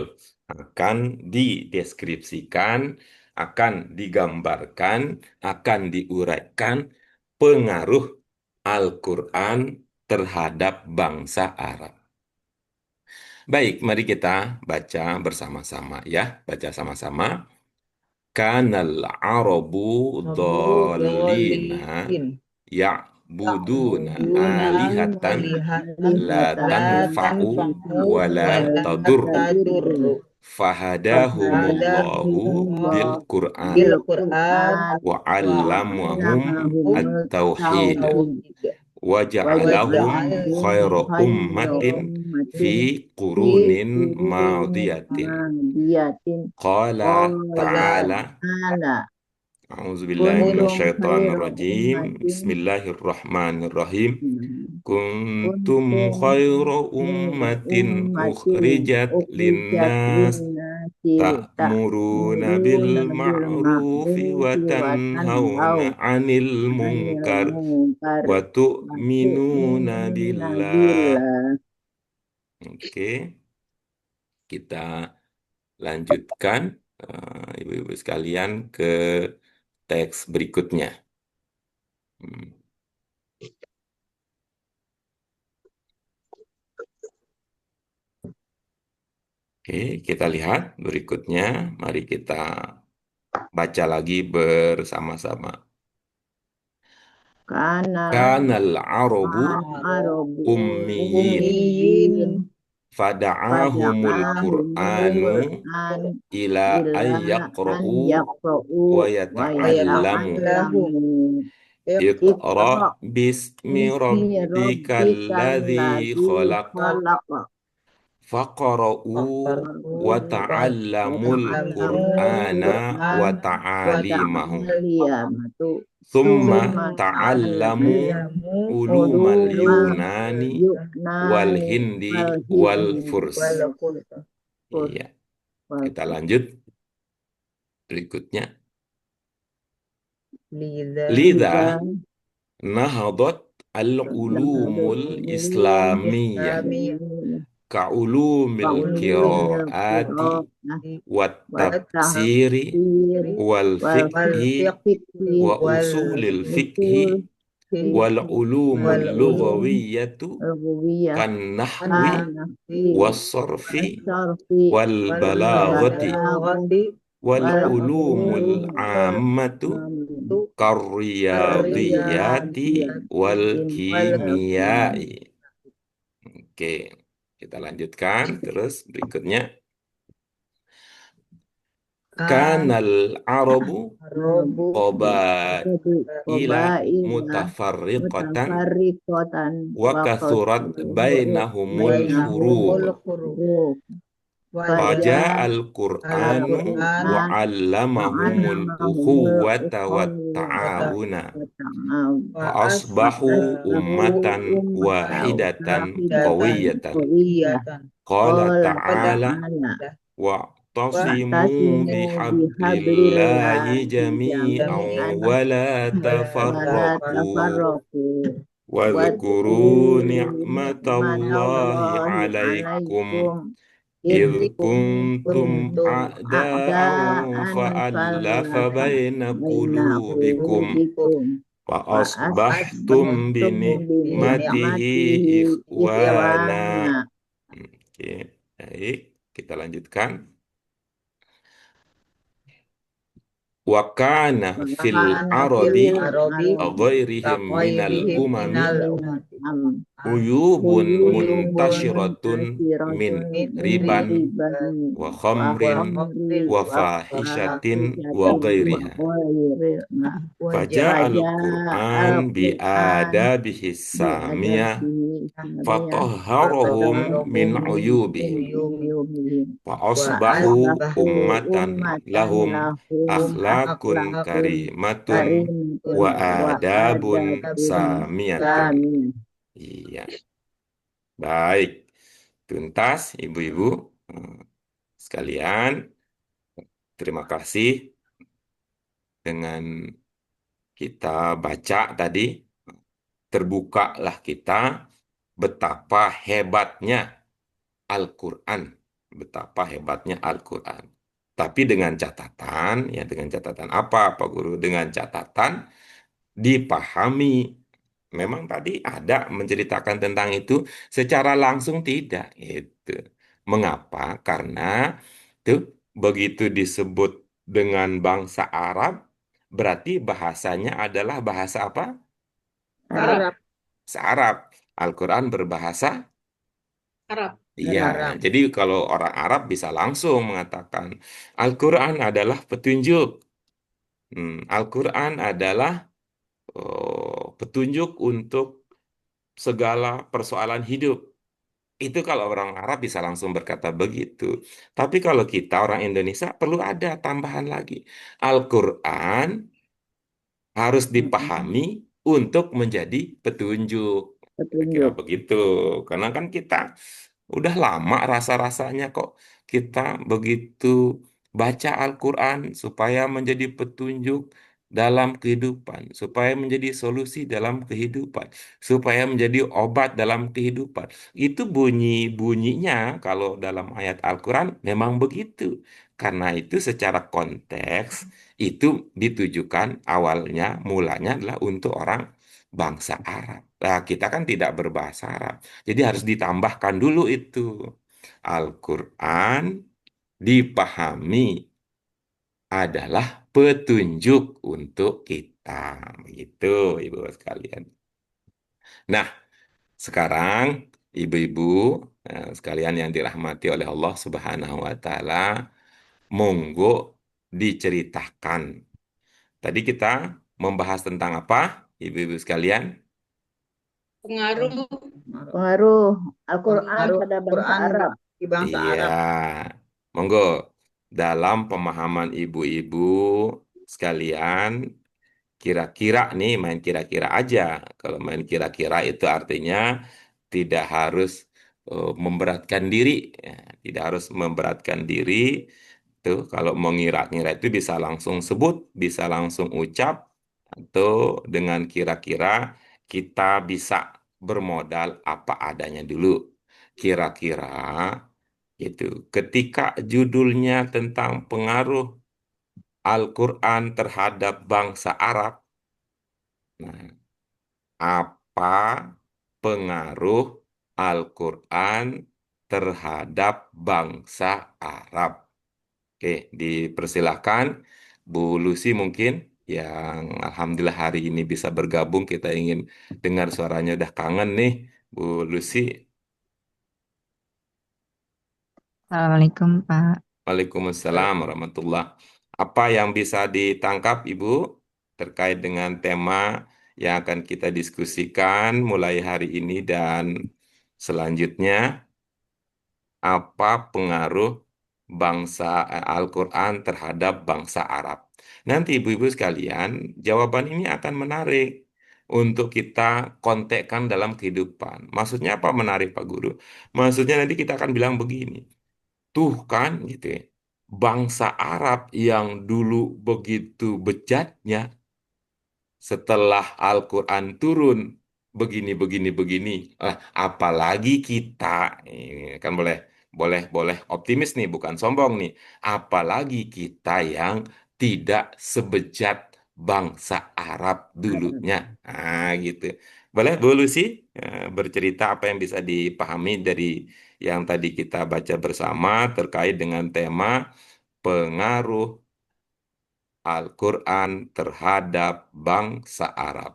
Speaker 1: Akan dideskripsikan, akan digambarkan, akan diuraikan pengaruh Al-Quran terhadap bangsa Arab. Baik, mari kita baca bersama-sama ya. Baca sama-sama. Kanal Arabu
Speaker 2: Abu
Speaker 1: dhalina
Speaker 2: Dholin
Speaker 1: ya'buduna
Speaker 2: Ya'buduna
Speaker 1: alihatan
Speaker 2: alihatan
Speaker 1: la
Speaker 2: la
Speaker 1: tanfa'u
Speaker 2: tanfa'u
Speaker 1: wa la
Speaker 2: wa la
Speaker 1: tadurru
Speaker 2: tadurru
Speaker 1: fahadahumullahu bil
Speaker 2: Fahadahumullah
Speaker 1: Qur'an
Speaker 2: bil
Speaker 4: Bil-Quran
Speaker 2: Qur'an
Speaker 1: wa
Speaker 2: wa
Speaker 1: 'allamahum
Speaker 2: allamahum
Speaker 1: at-tauhid
Speaker 2: at-tauhid
Speaker 1: wa
Speaker 2: wa
Speaker 1: ja'alahum
Speaker 4: waj'alhum
Speaker 1: khaira
Speaker 2: ja'alahum
Speaker 4: khayra
Speaker 1: ummatin fi
Speaker 4: ummatin
Speaker 2: fi
Speaker 4: fi
Speaker 1: qurunin
Speaker 4: qurunin
Speaker 1: madiyatin.
Speaker 4: madiyatin.
Speaker 1: Qala
Speaker 4: Qala
Speaker 1: ta'ala
Speaker 4: ta'ala kuntum khayra
Speaker 1: A'udzubillahiminasyaitonirrajim.
Speaker 4: ummatin
Speaker 1: Bismillahirrahmanirrahim. Kuntum
Speaker 4: kuntum
Speaker 1: khairu
Speaker 4: khayra
Speaker 1: ummatin
Speaker 4: ummatin
Speaker 1: ukhrijat
Speaker 4: ukhrijat
Speaker 1: linnas
Speaker 4: linnasi
Speaker 1: ta'muruna bil
Speaker 4: ta'muruna bil
Speaker 1: ma'rufi wa
Speaker 4: ma'rufi wa
Speaker 1: tanhauna
Speaker 4: tanhauna
Speaker 1: 'anil
Speaker 4: 'anil
Speaker 1: munkar
Speaker 4: munkar
Speaker 1: wa
Speaker 4: wa
Speaker 1: tu'minuna
Speaker 4: tu'minuna
Speaker 1: billah.
Speaker 4: billah.
Speaker 1: Oke, kita lanjutkan ibu-ibu sekalian ke teks berikutnya. Hmm. Oke, kita lihat berikutnya. Mari kita baca lagi bersama-sama.
Speaker 4: Kana
Speaker 1: Kanal Arabu
Speaker 4: an arabu
Speaker 1: ummiyin
Speaker 2: ummiyin
Speaker 4: ummiyin
Speaker 1: fada'ahumul
Speaker 4: fada'ahumul
Speaker 1: Qur'anu
Speaker 4: Qur'an
Speaker 1: ila
Speaker 4: ila
Speaker 1: an
Speaker 4: an
Speaker 1: yaqra'u
Speaker 4: yaqra'u
Speaker 1: wa
Speaker 4: wa
Speaker 1: yata'allamu.
Speaker 2: Lahu
Speaker 4: yata'allamu.
Speaker 1: Iqra
Speaker 4: Iqra
Speaker 1: bismi
Speaker 4: bismi
Speaker 1: rabbikal
Speaker 4: rabbikal
Speaker 1: ladzi
Speaker 4: ladzi
Speaker 1: khalaq
Speaker 4: khalaq
Speaker 1: faqra'u wa ta'allamul
Speaker 4: wata'allamul
Speaker 1: Qur'ana
Speaker 4: Qur'an
Speaker 1: wa
Speaker 4: wa
Speaker 1: ta'alimahu.
Speaker 4: ta'aliyamatu
Speaker 1: Thumma
Speaker 4: summa
Speaker 1: ta'allamu
Speaker 2: ta'allamu
Speaker 1: ulumal
Speaker 4: ulumal
Speaker 1: Yunani wal
Speaker 4: yuknani
Speaker 1: Hindi
Speaker 4: wal
Speaker 1: wal
Speaker 4: hidni
Speaker 1: Furs.
Speaker 2: wal qur'an.
Speaker 1: Iya,
Speaker 4: wal
Speaker 1: kita lanjut berikutnya.
Speaker 2: Liza
Speaker 1: Lidha
Speaker 4: Liza
Speaker 1: nahadat al-ulumul
Speaker 4: ulumul
Speaker 1: islamiyah
Speaker 2: Islamiyah
Speaker 1: ka'ulumil
Speaker 4: ulumil
Speaker 1: qiraati
Speaker 4: qiraah
Speaker 1: wat
Speaker 4: wa
Speaker 1: tafsiri
Speaker 4: tafsiri
Speaker 1: wal
Speaker 4: wal
Speaker 2: wal
Speaker 1: fiqhi
Speaker 4: fiqhi
Speaker 1: wa
Speaker 2: wal
Speaker 1: usulil fiqhi
Speaker 4: usul
Speaker 1: wal ulumul
Speaker 2: wal
Speaker 4: ulum
Speaker 1: lughawiyatu
Speaker 4: al-ruwiyah
Speaker 1: kan nahwi
Speaker 2: nahwi
Speaker 1: was sarfi
Speaker 4: asarfi
Speaker 1: wal
Speaker 2: wal
Speaker 1: balaghati
Speaker 2: balaghati
Speaker 1: wal
Speaker 4: wal
Speaker 1: ulumul
Speaker 4: ulum
Speaker 1: ammatu
Speaker 2: tu
Speaker 1: karriyadiyati wal
Speaker 4: riyadiyatin
Speaker 2: wal
Speaker 1: kimiyai. Oke, kita lanjutkan terus berikutnya.
Speaker 2: kan
Speaker 1: Kanal Arabu
Speaker 2: robu
Speaker 1: qabaila
Speaker 4: qabaila
Speaker 1: mutafarriqatan
Speaker 4: mutafarriqatan
Speaker 1: wa
Speaker 4: wa
Speaker 1: kathurat
Speaker 4: qasuru
Speaker 1: bainahumul huruf.
Speaker 2: bainahumul
Speaker 4: bainahum
Speaker 2: huruf
Speaker 4: huruf
Speaker 2: Faja
Speaker 1: Faja
Speaker 4: faja
Speaker 1: al-Qur'anu wa
Speaker 4: al-Qur'an
Speaker 1: 'allamahumul
Speaker 4: wa'allamahumul
Speaker 1: ukhuwata wat
Speaker 4: ukhawwata
Speaker 1: ta'awuna.
Speaker 4: wa ta'awun
Speaker 1: Fa
Speaker 2: wa
Speaker 1: asbahu
Speaker 4: asbahu
Speaker 1: ummatan
Speaker 4: ummatan
Speaker 1: wahidatan
Speaker 2: datan
Speaker 4: wahidatan
Speaker 1: qawiyatan.
Speaker 4: qawiyah
Speaker 2: iyatan
Speaker 1: Qala
Speaker 4: qala
Speaker 2: pada
Speaker 1: ta'ala
Speaker 4: ta'ala
Speaker 2: wa
Speaker 1: wa'tasimu
Speaker 4: wa'tasimu
Speaker 1: bihablillahi
Speaker 4: bihablillahi
Speaker 1: jami'an
Speaker 4: jami'an
Speaker 1: wa la
Speaker 2: wala
Speaker 4: wala
Speaker 1: tafarraqu
Speaker 4: tafarraqu
Speaker 1: wadhkuru
Speaker 4: wadhkuru
Speaker 1: ni'matallahi
Speaker 4: ni'matallahi
Speaker 1: 'alaikum
Speaker 4: alaikum
Speaker 1: idh
Speaker 4: idh
Speaker 1: kuntum
Speaker 2: kuntum
Speaker 1: a'da'an
Speaker 4: a'daan
Speaker 1: fa'alafa
Speaker 4: fa'alafa
Speaker 1: baina
Speaker 4: baina
Speaker 1: qulubikum
Speaker 4: qulubikum
Speaker 1: fa
Speaker 4: wa
Speaker 1: asbahtum bi
Speaker 4: asbahtum bi
Speaker 1: ni'matihi
Speaker 4: ni'matihi
Speaker 1: ikhwana.
Speaker 4: ikhwana.
Speaker 1: Oke, baik, kita lanjutkan. Wa kana fil
Speaker 4: Kana
Speaker 1: aradi
Speaker 4: fil
Speaker 2: Arabi
Speaker 4: arabi
Speaker 1: ghairihim minal
Speaker 2: taqairihim
Speaker 1: umami
Speaker 2: minal
Speaker 4: minal
Speaker 2: umam
Speaker 4: am
Speaker 1: uyubun
Speaker 2: uyubun
Speaker 1: muntashiratun min
Speaker 4: muntasiratun
Speaker 2: min
Speaker 4: min
Speaker 1: riban
Speaker 4: riban
Speaker 1: wa
Speaker 4: wa
Speaker 1: khamrin
Speaker 2: khamrin
Speaker 1: wa
Speaker 4: wa
Speaker 1: fahishatin wa
Speaker 4: fahishatin wa
Speaker 1: ghairiha.
Speaker 4: ghairiha
Speaker 2: wajah
Speaker 1: Faja'al
Speaker 4: faja
Speaker 1: Qur'an bi
Speaker 4: al-Qur'an
Speaker 1: adabihi
Speaker 4: bi
Speaker 1: samiyah
Speaker 4: adabihi samiyah
Speaker 1: fatahharahum min
Speaker 2: fatahharahum min
Speaker 4: min
Speaker 1: uyubihim
Speaker 2: uyumi
Speaker 4: uyumihim
Speaker 1: wa
Speaker 2: wa
Speaker 1: asbahu
Speaker 4: asbahu
Speaker 2: asbahu
Speaker 1: ummatan
Speaker 4: ummatan
Speaker 1: lahum
Speaker 4: lahum
Speaker 1: akhlaqun
Speaker 2: akhlaqun
Speaker 1: karimatun
Speaker 4: karimatun
Speaker 1: wa
Speaker 4: wa
Speaker 1: adabun
Speaker 4: adabun
Speaker 1: samiyatun.
Speaker 4: samiyah.
Speaker 1: Iya, baik. Tuntas, ibu-ibu sekalian. Terima kasih dengan kita baca tadi. Terbukalah kita betapa hebatnya Al-Quran. Betapa hebatnya Al-Quran. Tapi dengan catatan, ya dengan catatan apa Pak Guru? Dengan catatan dipahami. Memang tadi ada menceritakan tentang itu secara langsung tidak. Itu. Mengapa? Karena tuh begitu disebut dengan bangsa Arab, berarti bahasanya adalah bahasa apa?
Speaker 3: Arab.
Speaker 2: Arab
Speaker 1: Bahasa Arab. Al-Quran berbahasa.
Speaker 3: Arab.
Speaker 1: Iya,
Speaker 2: Arab
Speaker 1: jadi kalau orang Arab bisa langsung mengatakan Al-Quran adalah petunjuk. Al-Quran adalah petunjuk untuk segala persoalan hidup. Itu kalau orang Arab bisa langsung berkata begitu. Tapi kalau kita orang Indonesia perlu ada tambahan lagi. Al-Quran harus dipahami untuk menjadi petunjuk. Kira
Speaker 4: Petunjuk.
Speaker 1: begitu. Karena kan kita udah lama rasa-rasanya kok kita begitu baca Al-Quran supaya menjadi petunjuk dalam kehidupan, supaya menjadi solusi dalam kehidupan, supaya menjadi obat dalam kehidupan. Itu bunyi-bunyinya kalau dalam ayat Al-Quran memang begitu. Karena itu secara konteks itu ditujukan awalnya, mulanya adalah untuk orang bangsa Arab. Nah, kita kan tidak berbahasa Arab. Jadi harus ditambahkan dulu itu. Al-Quran dipahami adalah petunjuk untuk kita. Begitu, Ibu sekalian. Nah, sekarang ibu-ibu sekalian yang dirahmati oleh Allah Subhanahu wa taala, monggo diceritakan. Tadi kita membahas tentang apa, ibu-ibu sekalian?
Speaker 3: Pengaruh
Speaker 4: Pengaruh Al-Quran
Speaker 2: Pengaruh
Speaker 4: pada bangsa
Speaker 2: Quran
Speaker 4: Arab.
Speaker 2: di bangsa
Speaker 1: Iya,
Speaker 2: Arab.
Speaker 1: monggo dalam pemahaman ibu-ibu sekalian, kira-kira nih main kira-kira aja. Kalau main kira-kira itu artinya tidak harus memberatkan diri, ya. Tidak harus memberatkan diri. Tuh, kalau mau ngira-ngira itu bisa langsung sebut, bisa langsung ucap, atau dengan kira-kira kita bisa bermodal apa adanya dulu. Kira-kira itu ketika judulnya tentang pengaruh Al-Quran terhadap bangsa Arab. Nah, apa pengaruh Al-Quran terhadap bangsa Arab? Oke, dipersilahkan Bu Lucy mungkin yang alhamdulillah hari ini bisa bergabung. Kita ingin dengar suaranya, udah kangen nih, Bu Lucy.
Speaker 5: Assalamualaikum Pak.
Speaker 1: Waalaikumsalam warahmatullah. Apa yang bisa ditangkap Ibu terkait dengan tema yang akan kita diskusikan mulai hari ini dan selanjutnya? Apa pengaruh Al-Quran terhadap bangsa Arab? Nanti ibu-ibu sekalian, jawaban ini akan menarik untuk kita kontekkan dalam kehidupan. Maksudnya apa menarik Pak Guru? Maksudnya nanti kita akan bilang begini. Tuh kan gitu ya. Bangsa Arab yang dulu begitu bejatnya setelah Al-Quran turun begini begini begini. Apalagi kita kan boleh boleh boleh optimis nih, bukan sombong nih. Apalagi kita yang tidak sebejat bangsa Arab dulunya. Gitu. Boleh Bu Lucy bercerita apa yang bisa dipahami dari yang tadi kita baca bersama terkait dengan tema pengaruh Al-Quran terhadap bangsa Arab.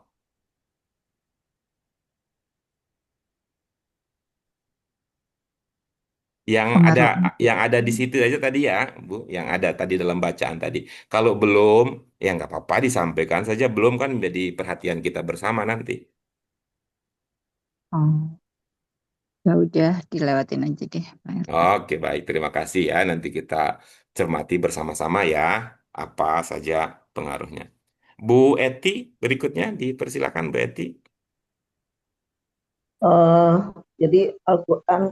Speaker 1: Yang ada
Speaker 5: Pengaruh
Speaker 1: yang ada di situ aja tadi ya, Bu, yang ada tadi dalam bacaan tadi. Kalau belum, ya nggak apa-apa disampaikan saja. Belum kan menjadi perhatian kita bersama nanti.
Speaker 5: oh, ya udah dilewatin aja deh Pak RT.
Speaker 1: Oke, baik. Terima kasih ya. Nanti kita cermati bersama-sama ya, apa saja pengaruhnya. Bu Eti, berikutnya dipersilakan Bu Eti.
Speaker 6: Eh, jadi Al-Quran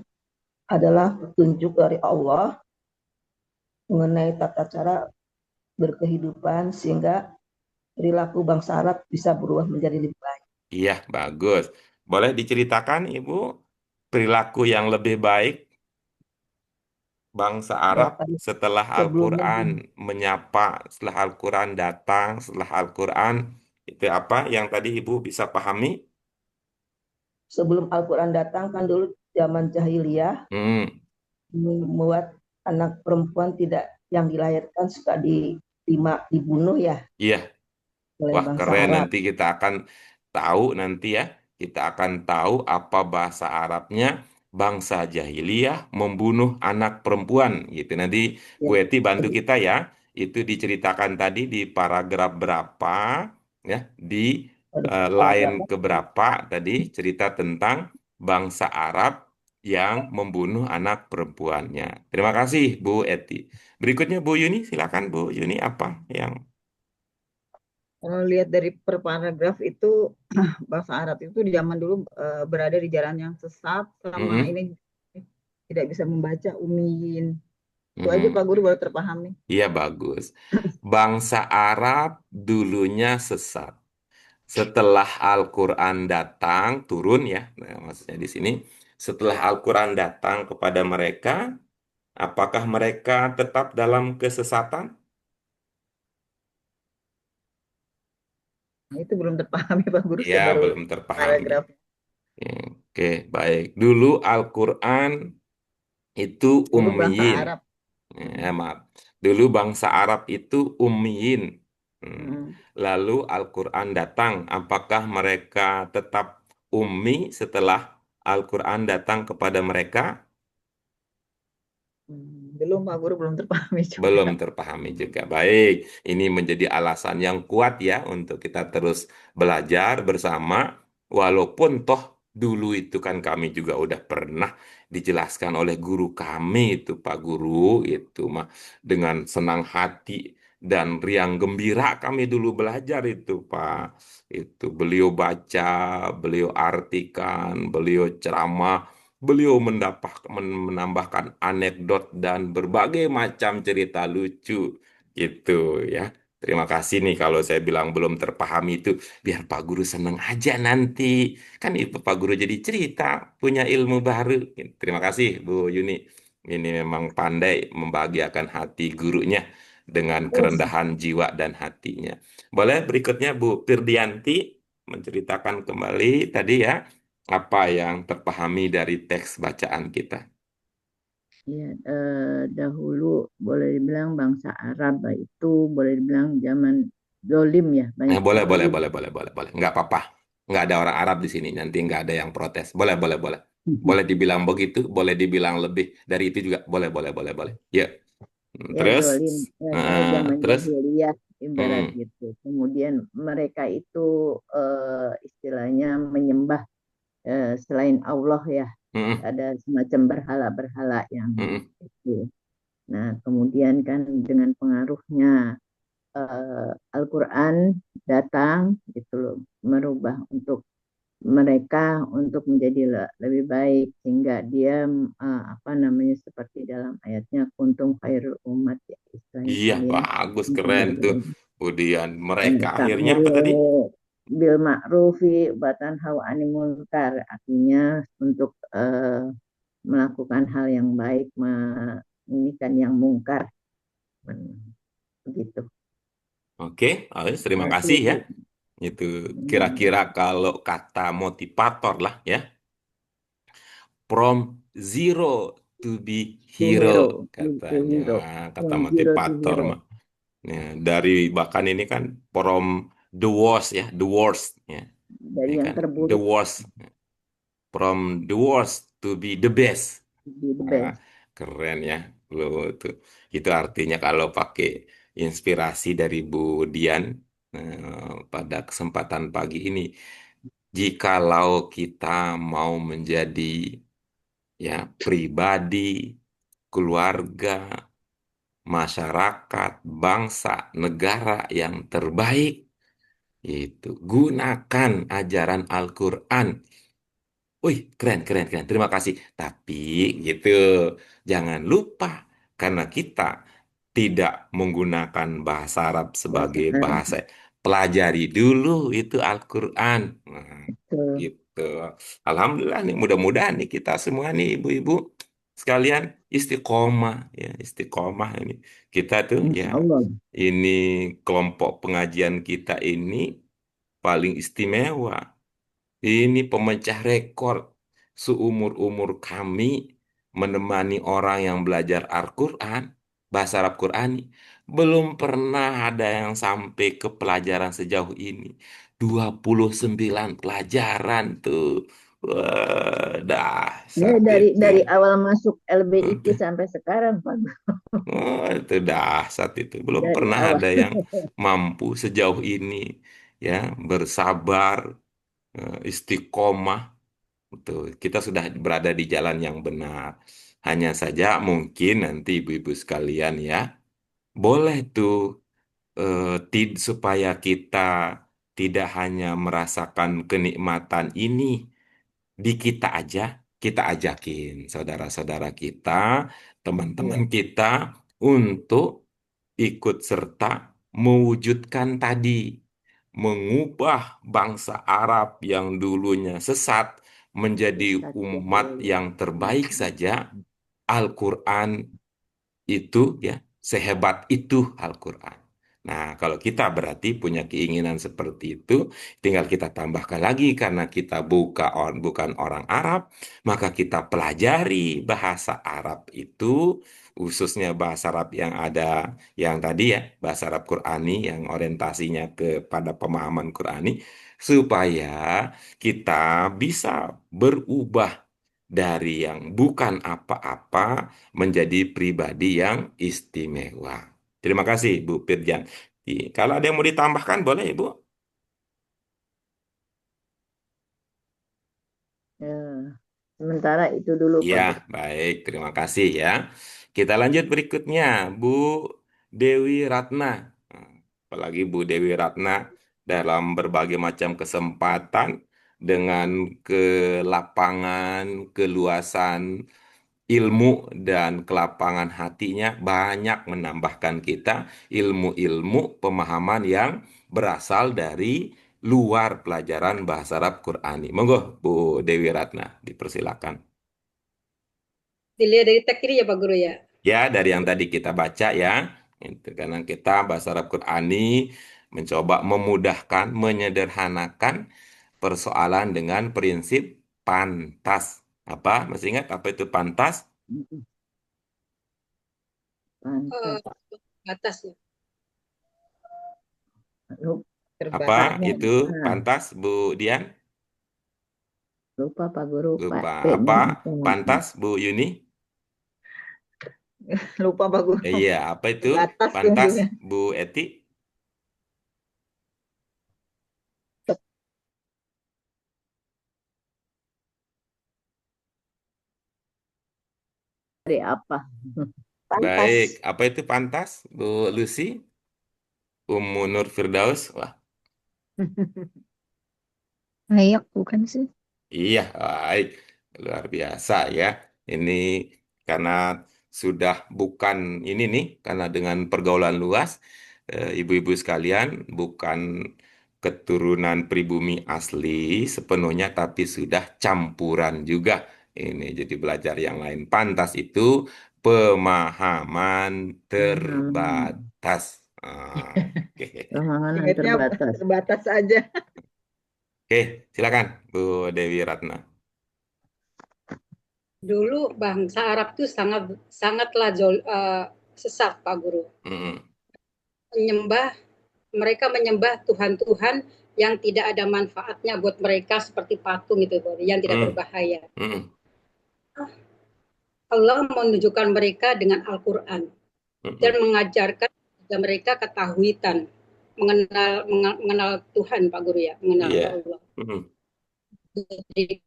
Speaker 6: adalah petunjuk dari Allah mengenai tata cara berkehidupan sehingga perilaku bangsa Arab bisa berubah menjadi lebih baik.
Speaker 1: Iya, bagus. Boleh diceritakan, Ibu, perilaku yang lebih baik bangsa
Speaker 6: Ya,
Speaker 1: Arab
Speaker 6: tadi
Speaker 1: setelah
Speaker 6: sebelumnya
Speaker 1: Al-Quran menyapa, setelah Al-Quran datang, setelah Al-Quran itu apa yang tadi Ibu bisa pahami?
Speaker 6: sebelum Al-Quran datang kan dulu zaman jahiliyah
Speaker 1: Hmm,
Speaker 6: membuat anak perempuan tidak yang dilahirkan suka dibunuh ya
Speaker 1: iya,
Speaker 6: oleh
Speaker 1: wah
Speaker 6: bangsa
Speaker 1: keren.
Speaker 6: Arab.
Speaker 1: Nanti kita akan tahu nanti ya, kita akan tahu apa bahasa Arabnya bangsa jahiliyah membunuh anak perempuan gitu. Nanti Bu
Speaker 6: Ya,
Speaker 1: Eti bantu kita ya. Itu diceritakan tadi di paragraf berapa ya, di line
Speaker 6: paragrafnya
Speaker 1: keberapa tadi cerita tentang bangsa Arab yang membunuh anak perempuannya. Terima kasih Bu Eti. Berikutnya Bu Yuni, silakan Bu Yuni apa yang
Speaker 2: Kalau lihat dari per paragraf itu bahasa Arab itu di zaman dulu berada di jalan yang sesat sama
Speaker 1: Mm-mm.
Speaker 2: ini tidak bisa membaca ummiyin. Itu aja Pak
Speaker 1: Mm-mm.
Speaker 2: Guru baru terpahami.
Speaker 1: Iya bagus. Bangsa Arab dulunya sesat. Setelah Al-Quran datang, turun ya, nah, maksudnya di sini. Setelah Al-Quran datang kepada mereka, apakah mereka tetap dalam kesesatan?
Speaker 2: Nah, itu belum terpahami Pak Guru,
Speaker 1: Iya,
Speaker 2: saya baru
Speaker 1: belum terpahami.
Speaker 2: paragraf.
Speaker 1: Oke, baik. Dulu Al-Quran itu
Speaker 2: Dulu bangsa
Speaker 1: ummiyin.
Speaker 2: Arab.
Speaker 1: Maaf. Dulu bangsa Arab itu ummiyin. Hmm.
Speaker 2: Hmm.
Speaker 1: Lalu Al-Quran datang. Apakah mereka tetap ummi setelah Al-Quran datang kepada mereka?
Speaker 2: Belum Pak Guru, belum terpahami juga.
Speaker 1: Belum terpahami juga. Baik, ini menjadi alasan yang kuat ya untuk kita terus belajar bersama. Walaupun toh dulu itu kan kami juga udah pernah dijelaskan oleh guru kami itu Pak Guru itu mah dengan senang hati dan riang gembira kami dulu belajar itu Pak. Itu beliau baca, beliau artikan, beliau ceramah. Beliau menambahkan anekdot dan berbagai macam cerita lucu gitu ya. Terima kasih nih kalau saya bilang belum terpahami itu biar Pak Guru seneng aja nanti. Kan itu Pak Guru jadi cerita, punya ilmu baru. Terima kasih Bu Yuni. Ini memang pandai membahagiakan hati gurunya dengan
Speaker 2: Terus,
Speaker 1: kerendahan jiwa dan hatinya. Boleh berikutnya Bu Firdianti menceritakan kembali tadi ya apa yang terpahami dari teks bacaan kita.
Speaker 4: Ya, dahulu boleh dibilang bangsa Arab itu boleh dibilang zaman dolim ya, banyak
Speaker 1: Boleh, boleh,
Speaker 4: dolim.
Speaker 1: boleh, boleh, boleh, boleh. Nggak apa-apa. Nggak ada orang Arab di sini. Nanti nggak ada yang protes. Boleh, boleh, boleh. Boleh dibilang begitu, boleh dibilang lebih dari itu juga. Boleh, boleh, boleh, boleh. Ya.
Speaker 4: Ya
Speaker 1: Terus,
Speaker 4: dolim ya, kalau zaman
Speaker 1: terus,
Speaker 4: jahiliyah ibarat
Speaker 1: hmm,
Speaker 4: gitu. Kemudian mereka itu istilahnya menyembah selain Allah ya,
Speaker 1: hmm,
Speaker 4: ada semacam berhala-berhala yang
Speaker 1: hmm,
Speaker 4: itu. Nah, kemudian kan dengan pengaruhnya Al-Quran datang gitu loh, merubah untuk mereka untuk menjadi lebih baik sehingga dia apa namanya seperti dalam ayatnya kuntum khairul umat ya istilahnya
Speaker 1: iya,
Speaker 4: kalian
Speaker 1: bagus,
Speaker 4: kuntum
Speaker 1: keren tuh.
Speaker 4: khairul
Speaker 1: Kemudian mereka akhirnya apa
Speaker 4: ta'muru
Speaker 1: tadi?
Speaker 4: bil ma'rufi wa tanhau 'anil munkar artinya untuk melakukan hal yang baik meninggikan yang mungkar. Begitu.
Speaker 1: Oke, terima
Speaker 4: Itu
Speaker 1: kasih ya.
Speaker 4: Bu.
Speaker 1: Itu kira-kira kalau kata motivator lah ya. From zero to be
Speaker 4: To
Speaker 1: hero
Speaker 4: hero, to
Speaker 1: katanya
Speaker 4: hero,
Speaker 1: kata
Speaker 4: from zero to
Speaker 1: motivator
Speaker 4: hero.
Speaker 1: mah. Ya, dari bahkan ini kan from the worst ya, the worst ya,
Speaker 4: Dari
Speaker 1: ini
Speaker 4: yang
Speaker 1: kan the
Speaker 4: terburuk
Speaker 1: worst from the worst to be the best.
Speaker 4: be the
Speaker 1: Nah,
Speaker 4: best.
Speaker 1: keren ya. Lo tuh. Itu artinya kalau pakai inspirasi dari Bu Dian pada kesempatan pagi ini, jikalau kita mau menjadi ya pribadi, keluarga, masyarakat, bangsa, negara yang terbaik, itu gunakan ajaran Al-Quran. Wih, keren, keren, keren. Terima kasih. Tapi gitu, jangan lupa karena kita tidak menggunakan bahasa Arab
Speaker 4: Bahasa
Speaker 1: sebagai
Speaker 4: Arab.
Speaker 1: bahasa. Pelajari dulu itu Al-Quran. Nah,
Speaker 4: Betul.
Speaker 1: gitu. Alhamdulillah nih, mudah-mudahan nih kita semua nih ibu-ibu sekalian istiqomah ya, istiqomah ini. Kita tuh ya,
Speaker 4: Insya Allah.
Speaker 1: ini kelompok pengajian kita ini paling istimewa. Ini pemecah rekor seumur-umur kami menemani orang yang belajar Al-Quran, bahasa Arab Qurani. Belum pernah ada yang sampai ke pelajaran sejauh ini. 29 pelajaran tuh. Wah,
Speaker 4: Ya,
Speaker 1: dahsyat itu.
Speaker 4: dari awal masuk LBIP
Speaker 1: Oke.
Speaker 4: sampai sekarang, Pak.
Speaker 1: Oh, itu dahsyat itu. Belum
Speaker 4: Dari
Speaker 1: pernah
Speaker 4: awal.
Speaker 1: ada yang mampu sejauh ini ya bersabar, istiqomah. Betul, kita sudah berada di jalan yang benar. Hanya saja mungkin nanti ibu-ibu sekalian ya, boleh tuh supaya kita tidak hanya merasakan kenikmatan ini di kita aja, kita ajakin saudara-saudara kita, teman-teman
Speaker 4: Ya,
Speaker 1: kita untuk ikut serta mewujudkan tadi, mengubah bangsa Arab yang dulunya sesat menjadi
Speaker 4: sesat
Speaker 1: umat
Speaker 4: jadi
Speaker 1: yang terbaik saja. Al-Quran itu ya sehebat itu Al-Quran. Nah, kalau kita berarti punya keinginan seperti itu, tinggal kita tambahkan lagi karena kita bukan orang Arab, maka kita pelajari bahasa Arab itu, khususnya bahasa Arab yang ada yang tadi ya, bahasa Arab Qurani yang orientasinya kepada pemahaman Qurani, supaya kita bisa berubah dari yang bukan apa-apa menjadi pribadi yang istimewa. Terima kasih, Bu Firjan. Kalau ada yang mau ditambahkan, boleh, Ibu?
Speaker 4: Ya, sementara itu dulu Pak
Speaker 1: Ya,
Speaker 4: Guru.
Speaker 1: baik. Terima kasih ya. Kita lanjut berikutnya, Bu Dewi Ratna. Nah, apalagi Bu Dewi Ratna dalam berbagai macam kesempatan dengan kelapangan, keluasan ilmu dan kelapangan hatinya banyak menambahkan kita ilmu-ilmu pemahaman yang berasal dari luar pelajaran bahasa Arab Qurani. Monggo, Bu Dewi Ratna, dipersilakan.
Speaker 3: Dilihat dari teks ini ya Pak Guru ya.
Speaker 1: Ya, dari yang tadi kita baca ya, itu karena kita bahasa Arab Qurani mencoba memudahkan, menyederhanakan persoalan dengan prinsip pantas. Apa? Masih ingat apa itu pantas?
Speaker 3: Eh,
Speaker 4: Pantas.
Speaker 3: batas ya.
Speaker 1: Apa
Speaker 2: Terbatas.
Speaker 1: itu
Speaker 4: Nah,
Speaker 1: pantas, Bu Dian?
Speaker 4: lupa Pak Guru, Pak
Speaker 1: Lupa.
Speaker 4: P-nya
Speaker 1: Apa
Speaker 4: apa namanya?
Speaker 1: pantas, Bu Yuni?
Speaker 2: Lupa Pak Guru.
Speaker 1: Iya, apa itu
Speaker 2: Terbatas
Speaker 1: pantas,
Speaker 2: ilmunya.
Speaker 1: Bu Eti?
Speaker 4: Dari apa?
Speaker 1: Baik,
Speaker 6: Pantas.
Speaker 1: apa itu pantas, Bu Lucy? Ummu Nur Firdaus? Wah,
Speaker 5: Layak bukan sih?
Speaker 1: iya, baik. Luar biasa ya. Ini karena sudah bukan ini nih, karena dengan pergaulan luas, ibu-ibu sekalian, bukan keturunan pribumi asli sepenuhnya, tapi sudah campuran juga. Ini jadi belajar yang lain. Pantas itu pemahaman
Speaker 4: Pemahaman,
Speaker 1: terbatas. Ah, oke.
Speaker 4: pemahaman yang
Speaker 2: Ingatnya
Speaker 4: terbatas.
Speaker 2: terbatas aja.
Speaker 1: Oke, silakan Bu Dewi Ratna.
Speaker 3: Dulu bangsa Arab itu sangatlah sesat Pak Guru.
Speaker 1: Mm-mm.
Speaker 3: Menyembah mereka menyembah Tuhan-Tuhan yang tidak ada manfaatnya buat mereka seperti patung itu yang tidak
Speaker 1: Mm.
Speaker 3: berbahaya.
Speaker 1: Mm-mm.
Speaker 3: Allah menunjukkan mereka dengan Al-Quran dan
Speaker 1: Mm-mm.
Speaker 3: mengajarkan kepada mereka ketahuitan mengenal Tuhan Pak Guru ya, mengenal
Speaker 1: Iya.
Speaker 3: Allah.
Speaker 1: Mm-mm.
Speaker 3: Jadi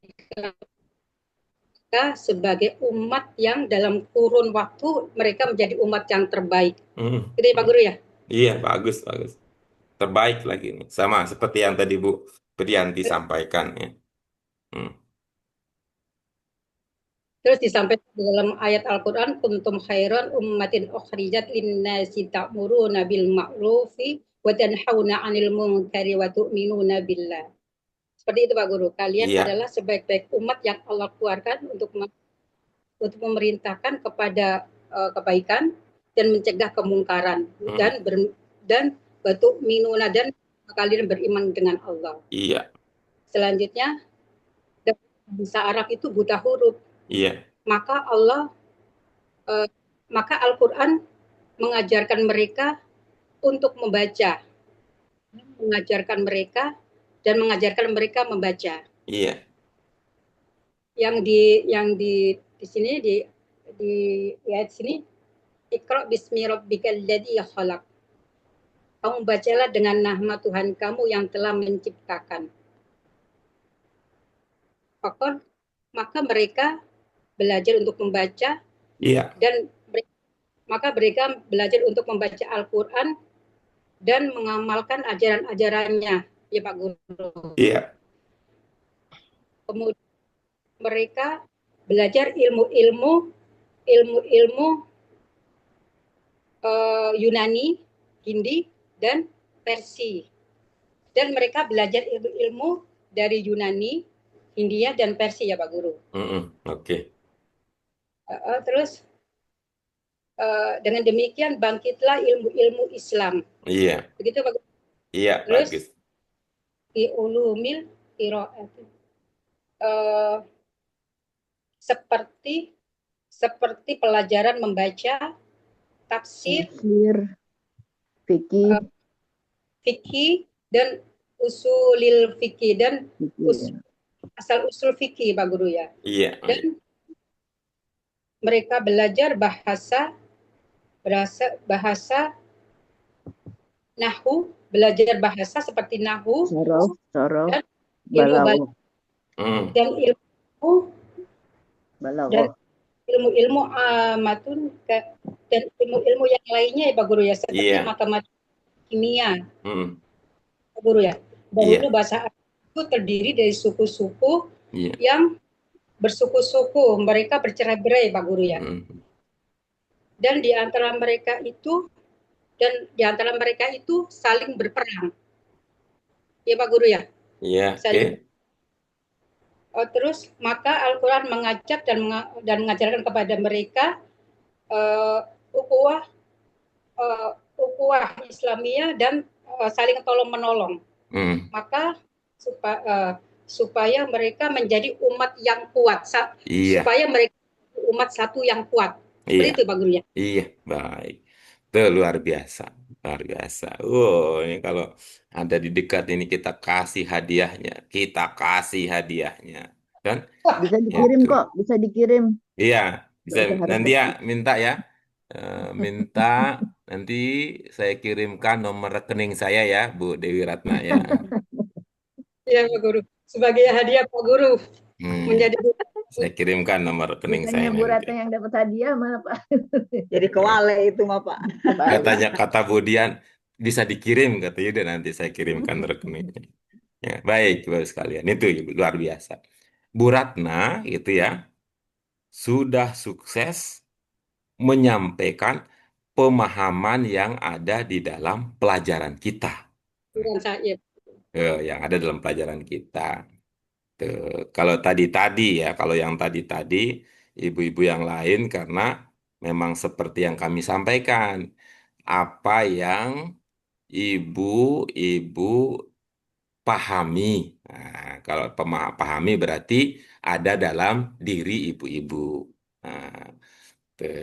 Speaker 3: kita sebagai umat yang dalam kurun waktu mereka menjadi umat yang terbaik.
Speaker 1: Mm-mm.
Speaker 3: Gitu ya Pak Guru ya.
Speaker 1: Iya, bagus, bagus. Terbaik lagi nih. Sama seperti yang tadi Bu Priyanti sampaikan ya. Mm.
Speaker 3: Terus disampaikan di dalam ayat Al-Quran, kuntum khairan ummatin ukhrijat linnasi ta'muruna bil ma'rufi wa tanhauna 'anil munkari wa tu'minuna billah. Seperti itu Pak Guru. Kalian
Speaker 1: Iya.
Speaker 3: adalah sebaik-baik umat yang Allah keluarkan untuk memerintahkan kepada kebaikan dan mencegah kemungkaran
Speaker 1: Mm.
Speaker 3: dan batu minuna dan kalian beriman dengan Allah.
Speaker 1: Iya.
Speaker 3: Selanjutnya bahasa Arab itu buta huruf.
Speaker 1: Iya.
Speaker 3: Maka maka Al-Quran mengajarkan mereka untuk membaca, mengajarkan mereka membaca.
Speaker 1: Iya.
Speaker 3: Di sini di ayat sini, Iqra bismi rabbikal ladzi khalaq. Kamu bacalah dengan nama Tuhan kamu yang telah menciptakan. Maka mereka belajar untuk membaca
Speaker 1: Iya.
Speaker 3: dan maka mereka belajar untuk membaca Al-Quran dan mengamalkan ajaran-ajarannya, ya Pak Guru.
Speaker 1: Iya.
Speaker 3: Kemudian mereka belajar ilmu-ilmu Yunani, Hindi, dan Persia. Dan mereka belajar ilmu-ilmu dari Yunani, Hindia, dan Persia, ya Pak Guru.
Speaker 1: Oke.
Speaker 3: Terus dengan demikian bangkitlah ilmu-ilmu Islam.
Speaker 1: Iya.
Speaker 3: Begitu Pak Guru.
Speaker 1: Iya,
Speaker 3: Terus
Speaker 1: bagus.
Speaker 3: di ulumil qiraat seperti pelajaran membaca, tafsir,
Speaker 4: Tafsir, fikih,
Speaker 3: fikih, dan usulil fikih dan
Speaker 4: Fikih.
Speaker 3: asal usul fikih Pak Guru ya.
Speaker 1: Iya, iya.
Speaker 3: Dan mereka belajar bahasa nahu, belajar bahasa seperti nahu
Speaker 4: Sorof,
Speaker 3: dan ilmu
Speaker 4: balaghah,
Speaker 1: Hmm.
Speaker 3: dan ilmu dan
Speaker 4: balaghah.
Speaker 3: ilmu-ilmu dan ilmu-ilmu yang lainnya ya Pak Guru ya, seperti
Speaker 1: Iya.
Speaker 3: matematika, kimia
Speaker 1: Hmm.
Speaker 3: Pak Guru ya.
Speaker 1: Iya.
Speaker 3: Dahulu bahasa Arab itu terdiri dari suku-suku
Speaker 1: Iya.
Speaker 3: yang bersuku-suku, mereka bercerai-berai Pak Guru ya.
Speaker 1: Hmm.
Speaker 3: Dan di antara mereka itu saling berperang. Ya Pak Guru ya.
Speaker 1: Iya, oke.
Speaker 3: Saling terus maka Al-Quran mengajak dan mengajarkan kepada mereka ukhuwah Islamiyah dan saling tolong menolong.
Speaker 1: Hmm.
Speaker 3: Maka supaya mereka menjadi umat yang kuat,
Speaker 1: Iya.
Speaker 3: supaya mereka umat satu yang kuat.
Speaker 1: Iya.
Speaker 3: Seperti itu Pak Guru ya.
Speaker 1: Iya, baik. Itu luar biasa. Luar biasa. Oh, ini kalau ada di dekat ini kita kasih hadiahnya. Kita kasih hadiahnya. Kan?
Speaker 4: Bisa dikirim
Speaker 1: Itu.
Speaker 4: kok, bisa dikirim.
Speaker 1: Iya, bisa
Speaker 4: Nggak usah harus
Speaker 1: nanti ya
Speaker 4: kecil.
Speaker 1: minta ya. Minta nanti saya kirimkan nomor rekening saya ya, Bu Dewi Ratna ya.
Speaker 3: Iya Pak Guru. Sebagai hadiah Pak Guru
Speaker 1: Hmm,
Speaker 3: menjadi
Speaker 1: saya kirimkan nomor rekening saya
Speaker 4: Bukannya Bu
Speaker 1: nanti.
Speaker 4: Ratna yang dapat hadiah malah Pak.
Speaker 2: Jadi kewale itu mah Pak.
Speaker 1: Katanya kata Bu Dian bisa dikirim kata Yuda nanti saya kirimkan rekeningnya. Ya, baik, Bapak sekalian. Itu luar biasa. Bu Ratna itu ya sudah sukses menyampaikan pemahaman yang ada di dalam pelajaran kita.
Speaker 3: dengan saya.
Speaker 1: Yang ada dalam pelajaran kita. Tuh, kalau tadi-tadi ya, kalau yang tadi-tadi ibu-ibu yang lain karena memang seperti yang kami sampaikan, apa yang ibu-ibu pahami. Nah, kalau pahami berarti ada dalam diri ibu-ibu. Nah,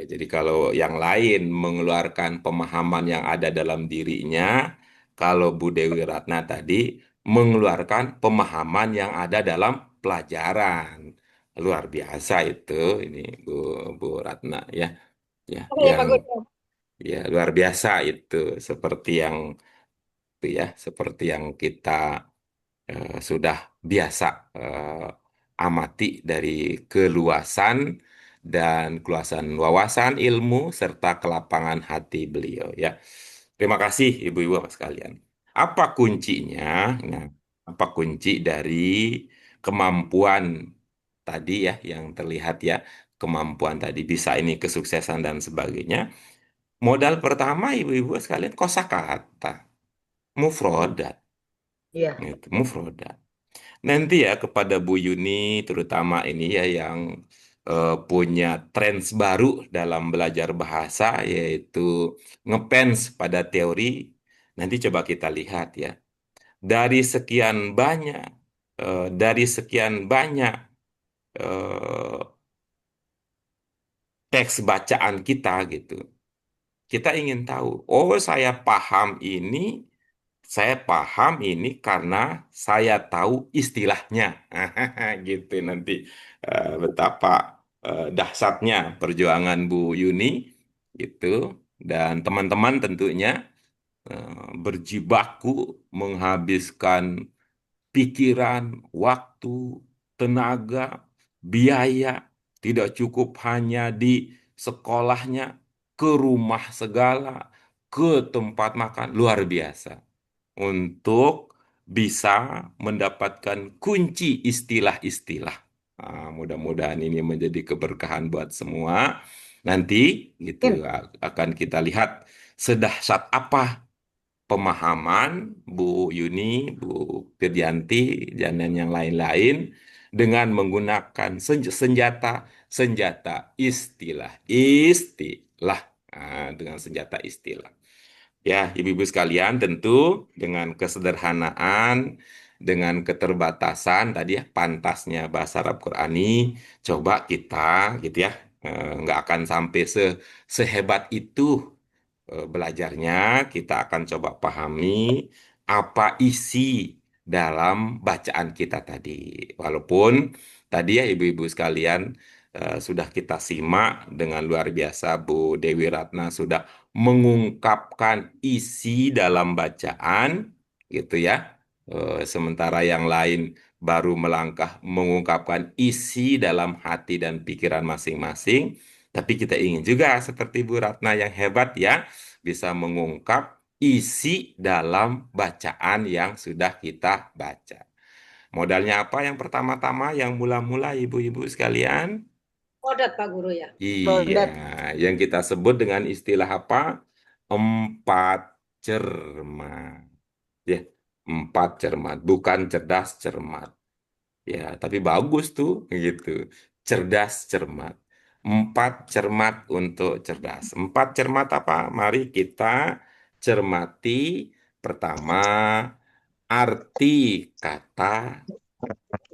Speaker 1: jadi kalau yang lain mengeluarkan pemahaman yang ada dalam dirinya, kalau Bu Dewi Ratna tadi mengeluarkan pemahaman yang ada dalam pelajaran. Luar biasa itu ini Bu Bu Ratna ya. Ya,
Speaker 3: Oke ya
Speaker 1: yang
Speaker 3: Pak Guru.
Speaker 1: ya luar biasa itu seperti yang itu ya, seperti yang kita sudah biasa amati dari keluasan dan keluasan wawasan ilmu serta kelapangan hati beliau ya. Terima kasih ibu-ibu Bapak sekalian. Apa kuncinya? Nah, apa kunci dari kemampuan tadi ya yang terlihat ya, kemampuan tadi bisa ini kesuksesan dan sebagainya. Modal pertama ibu-ibu sekalian kosakata, mufrodat,
Speaker 2: Iya.
Speaker 1: itu mufrodat. Nanti ya kepada Bu Yuni terutama ini ya yang punya trends baru dalam belajar bahasa yaitu ngepens pada teori. Nanti coba kita lihat ya. Dari sekian banyak dari sekian banyak eh, teks bacaan kita gitu. Kita ingin tahu, oh saya paham ini karena saya tahu istilahnya. Gitu nanti betapa dahsyatnya perjuangan Bu Yuni gitu dan teman-teman tentunya berjibaku menghabiskan pikiran, waktu, tenaga, biaya tidak cukup hanya di sekolahnya, ke rumah segala, ke tempat makan luar biasa untuk bisa mendapatkan kunci istilah-istilah. Nah, mudah-mudahan ini menjadi keberkahan buat semua. Nanti gitu akan kita lihat sedahsyat apa pemahaman Bu Yuni, Bu Firyanti, dan yang lain-lain dengan menggunakan senjata istilah. Nah, dengan senjata istilah. Ya, ibu-ibu sekalian, tentu dengan kesederhanaan, dengan keterbatasan tadi ya, pantasnya bahasa Arab Qurani, coba kita gitu ya, nggak akan sampai sehebat itu belajarnya, kita akan coba pahami apa isi dalam bacaan kita tadi. Walaupun tadi ya ibu-ibu sekalian sudah kita simak dengan luar biasa Bu Dewi Ratna sudah mengungkapkan isi dalam bacaan gitu ya. Sementara yang lain baru melangkah mengungkapkan isi dalam hati dan pikiran masing-masing. Tapi kita ingin juga seperti Bu Ratna yang hebat ya, bisa mengungkap isi dalam bacaan yang sudah kita baca. Modalnya apa yang pertama-tama, yang mula-mula ibu-ibu sekalian?
Speaker 3: Kodat Pak Guru ya.
Speaker 1: Iya,
Speaker 2: Rodat.
Speaker 1: yang kita sebut dengan istilah apa? Empat cermat. Ya, empat cermat, bukan cerdas cermat. Ya, tapi bagus tuh gitu. Cerdas cermat. Empat cermat untuk cerdas. Empat cermat apa? Mari kita cermati pertama arti kata.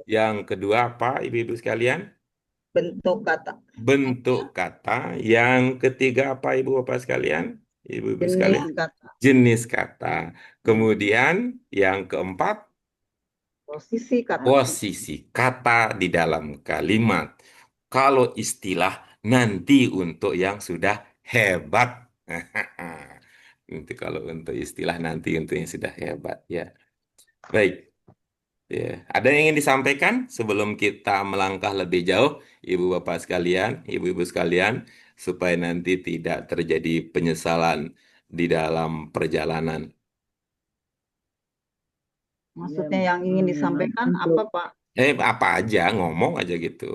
Speaker 1: Yang kedua apa, ibu-ibu sekalian?
Speaker 2: Bentuk kata.
Speaker 1: Bentuk kata. Yang ketiga apa, ibu-bapak sekalian? Ibu-ibu
Speaker 2: Jenis
Speaker 1: sekalian?
Speaker 2: kata.
Speaker 1: Jenis kata. Kemudian yang keempat
Speaker 2: Posisi kata.
Speaker 1: posisi kata di dalam kalimat. Kalau istilah nanti untuk yang sudah hebat. Nanti kalau untuk istilah nanti untuk yang sudah hebat ya. Baik. Ya. Ada yang ingin disampaikan sebelum kita melangkah lebih jauh, Ibu Bapak sekalian, Ibu-ibu sekalian, supaya nanti tidak terjadi penyesalan di dalam perjalanan.
Speaker 2: Maksudnya yang ingin disampaikan apa,
Speaker 4: Untuk
Speaker 2: Pak?
Speaker 1: Apa aja, ngomong aja gitu.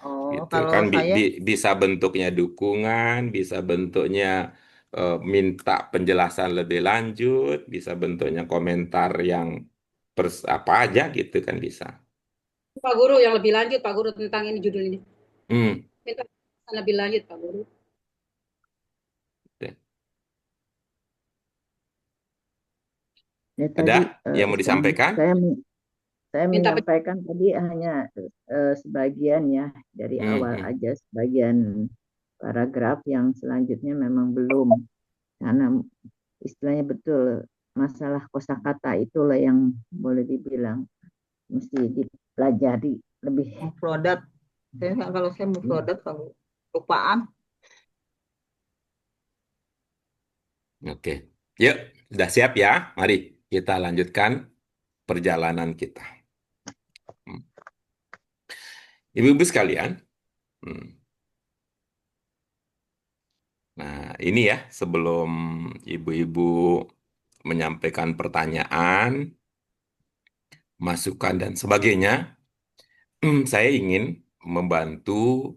Speaker 2: Oh,
Speaker 1: Gitu
Speaker 2: kalau
Speaker 1: kan
Speaker 2: saya
Speaker 1: bisa bentuknya dukungan, bisa bentuknya minta penjelasan lebih lanjut, bisa bentuknya komentar yang apa aja gitu kan bisa.
Speaker 3: Pak Guru yang lebih lanjut Pak Guru tentang ini judul ini.
Speaker 1: Hmm.
Speaker 3: Minta lebih lanjut Pak Guru.
Speaker 4: ya
Speaker 1: Ada
Speaker 4: tadi
Speaker 1: yang mau disampaikan?
Speaker 4: saya
Speaker 3: Minta
Speaker 4: menyampaikan tadi hanya sebagian ya dari
Speaker 1: Hmm,
Speaker 4: awal
Speaker 1: hmm.
Speaker 4: aja sebagian paragraf yang selanjutnya memang belum karena istilahnya betul masalah kosakata itulah yang boleh dibilang mesti dipelajari lebih.
Speaker 2: mufrodat. Kalau saya mufrodat, kalau lupaan.
Speaker 1: Oke. Yuk, sudah siap ya? Mari kita lanjutkan perjalanan kita. Hmm. Ibu-ibu sekalian, hmm. Nah, ini ya, sebelum ibu-ibu menyampaikan pertanyaan, masukan, dan sebagainya, saya ingin membantu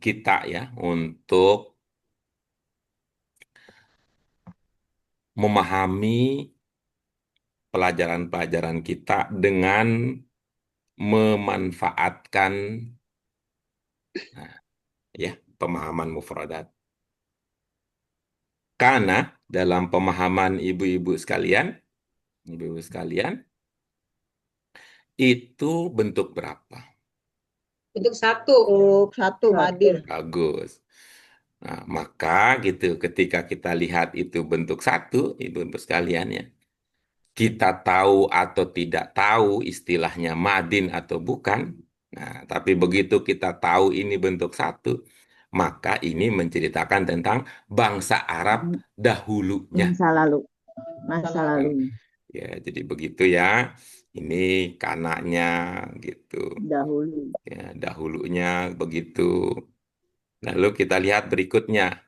Speaker 1: kita ya untuk memahami pelajaran-pelajaran kita dengan memanfaatkan nah, ya pemahaman mufradat. Karena dalam pemahaman ibu-ibu sekalian, itu bentuk berapa?
Speaker 3: bentuk satu.
Speaker 2: Untuk satu, Madin.
Speaker 1: Bagus. Nah, maka gitu ketika kita lihat itu bentuk satu, ibu-ibu sekalian ya, kita tahu atau tidak tahu istilahnya madin atau bukan. Nah, tapi begitu kita tahu ini bentuk satu, maka ini menceritakan tentang bangsa Arab dahulunya.
Speaker 4: Masa
Speaker 1: Kan?
Speaker 4: lalu
Speaker 1: Ya, jadi begitu ya. Ini kanaknya gitu.
Speaker 4: dahulu.
Speaker 1: Ya, dahulunya begitu. Lalu kita lihat berikutnya.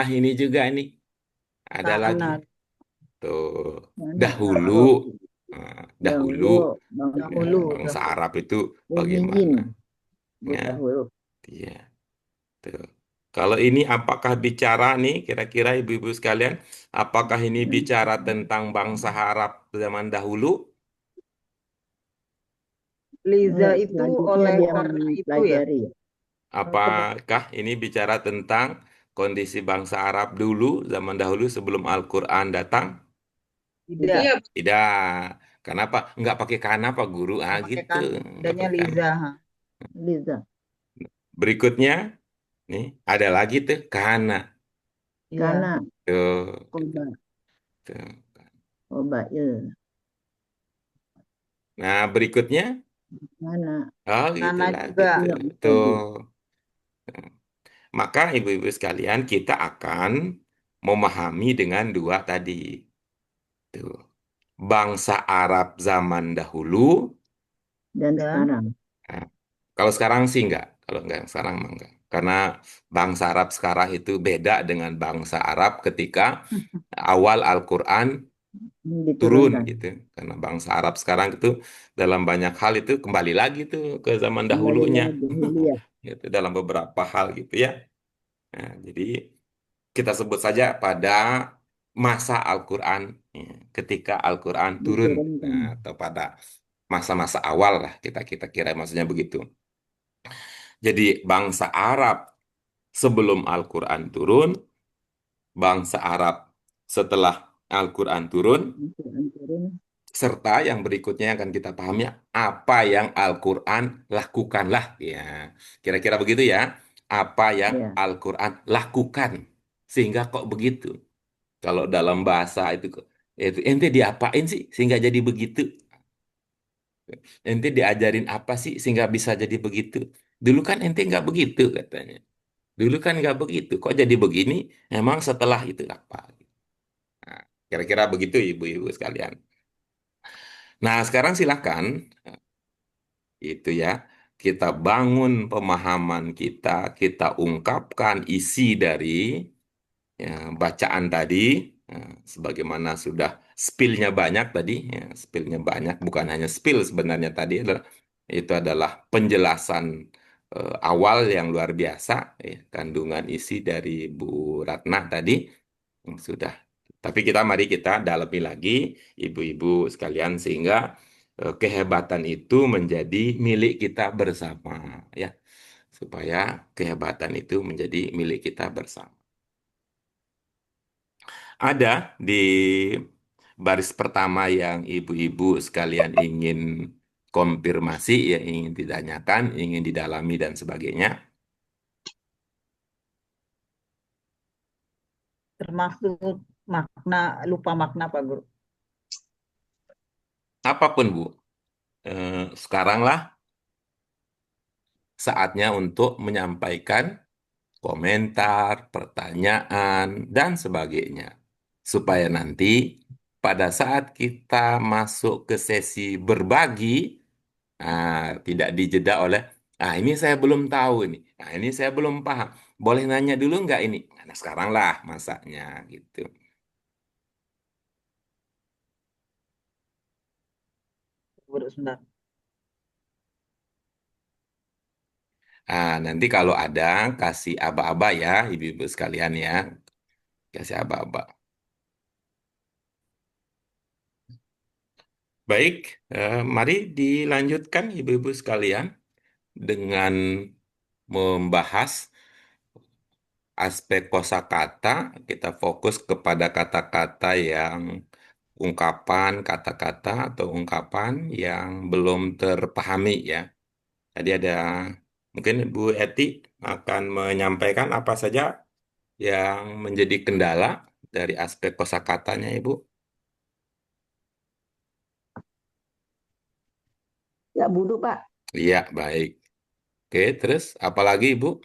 Speaker 1: Ini juga nih. Ada lagi.
Speaker 2: Kana.
Speaker 1: Tuh,
Speaker 4: Mana
Speaker 1: dahulu.
Speaker 4: oh,
Speaker 1: Dahulu ya,
Speaker 2: Dahulu.
Speaker 1: bangsa Arab itu
Speaker 4: Umiyin
Speaker 1: bagaimana? Ya,
Speaker 4: dahulu.
Speaker 1: iya. Tuh. Kalau ini apakah bicara nih, kira-kira ibu-ibu sekalian, apakah ini bicara tentang bangsa Arab zaman dahulu?
Speaker 2: Liza itu
Speaker 4: Selanjutnya
Speaker 2: oleh
Speaker 4: dia
Speaker 2: karena itu ya.
Speaker 4: mempelajari.
Speaker 1: Apakah ini bicara tentang kondisi bangsa Arab dulu, zaman dahulu sebelum Al-Quran datang?
Speaker 2: Tidak.
Speaker 3: Iya,
Speaker 1: Tidak. Kenapa? Nggak pakai kana Pak Guru?
Speaker 2: Nggak pakai
Speaker 1: Gitu.
Speaker 2: kan.
Speaker 1: Nggak
Speaker 2: Adanya
Speaker 1: pakai kana.
Speaker 2: Liza.
Speaker 4: Liza.
Speaker 1: Berikutnya, nih ada lagi tuh kana.
Speaker 2: Iya.
Speaker 4: Karena
Speaker 1: Tuh,
Speaker 4: Koba,
Speaker 1: tuh.
Speaker 4: Kobail.
Speaker 1: Nah, berikutnya,
Speaker 4: Mana
Speaker 1: oh
Speaker 2: Nana
Speaker 1: gitulah
Speaker 2: juga.
Speaker 1: gitu.
Speaker 4: yang
Speaker 1: Tuh.
Speaker 4: tadi?
Speaker 1: Maka ibu-ibu sekalian, kita akan memahami dengan dua tadi. Tuh. Bangsa Arab zaman dahulu.
Speaker 4: Dan
Speaker 2: Dan
Speaker 4: sekarang.
Speaker 1: Nah, kalau sekarang sih enggak. Kalau enggak yang sekarang mah enggak. Karena bangsa Arab sekarang itu beda dengan bangsa Arab ketika awal Al-Quran turun
Speaker 4: Diturunkan.
Speaker 1: gitu. Karena bangsa Arab sekarang itu dalam banyak hal itu kembali lagi tuh ke zaman
Speaker 4: Kembali
Speaker 1: dahulunya.
Speaker 4: lagi dulu ya.
Speaker 1: Gitu, dalam beberapa hal gitu ya. Nah, jadi kita sebut saja pada masa Al-Quran, ya, ketika Al-Quran turun.
Speaker 4: Diturunkan.
Speaker 1: Nah, atau pada masa-masa awal lah kita kita kira maksudnya begitu. Jadi bangsa Arab sebelum Al-Quran turun, bangsa Arab setelah Al-Quran turun,
Speaker 4: Al-Quran turun.
Speaker 1: serta yang berikutnya akan kita pahami apa yang Al-Quran lakukanlah. Ya, kira-kira begitu ya. Apa yang
Speaker 4: Ya.
Speaker 1: Al-Quran lakukan. Sehingga kok begitu. Kalau dalam bahasa itu ente diapain sih sehingga jadi begitu? Ente diajarin apa sih sehingga bisa jadi begitu? Dulu kan ente nggak begitu katanya. Dulu kan nggak begitu. Kok jadi begini? Emang setelah itu apa? Nah, kira-kira begitu ibu-ibu sekalian. Nah, sekarang silakan itu ya. Kita bangun pemahaman kita, kita ungkapkan isi dari ya, bacaan tadi, ya, sebagaimana sudah spillnya banyak tadi, ya, spillnya banyak, bukan hanya spill sebenarnya tadi adalah itu adalah penjelasan awal yang luar biasa, ya, kandungan isi dari Bu Ratna tadi sudah. Tapi mari kita dalami lagi, ibu-ibu sekalian, sehingga kehebatan itu menjadi milik kita bersama, ya, supaya kehebatan itu menjadi milik kita bersama. Ada di baris pertama yang ibu-ibu sekalian ingin konfirmasi, ya ingin ditanyakan, ingin didalami dan sebagainya.
Speaker 2: termasuk makna, lupa makna Pak Guru.
Speaker 1: Apapun Bu, sekaranglah saatnya untuk menyampaikan komentar, pertanyaan, dan sebagainya. Supaya nanti pada saat kita masuk ke sesi berbagi, tidak dijeda oleh, ini saya belum tahu ini, ini saya belum paham. Boleh nanya dulu nggak ini? Nah, sekarang lah masaknya gitu.
Speaker 2: Guru sebentar.
Speaker 1: Nanti kalau ada kasih aba-aba ya, ibu-ibu sekalian ya, kasih aba-aba. Baik, mari dilanjutkan ibu-ibu sekalian dengan membahas aspek kosakata. Kita fokus kepada kata-kata yang ungkapan, kata-kata atau ungkapan yang belum terpahami ya. Tadi ada mungkin Bu Eti akan menyampaikan apa saja yang menjadi kendala dari aspek kosakatanya, Ibu.
Speaker 6: Ya bodoh Pak.
Speaker 1: Iya, baik. Oke, terus apa lagi, Ibu?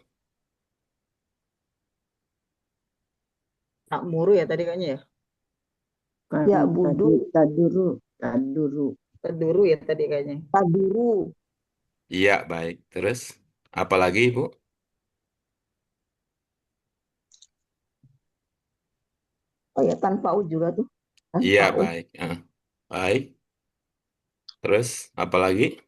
Speaker 2: Tak muru ya tadi kayaknya ya.
Speaker 4: Kan
Speaker 6: Ya
Speaker 4: tadi
Speaker 6: bodoh.
Speaker 4: taduru, taduru.
Speaker 2: Terduru ya tadi kayaknya.
Speaker 6: Taduru.
Speaker 1: Iya, baik. Terus apa lagi, Ibu?
Speaker 6: Oh ya tanpa U juga tuh.
Speaker 1: Iya,
Speaker 6: Tanpa U.
Speaker 1: baik. Baik. Terus apa lagi?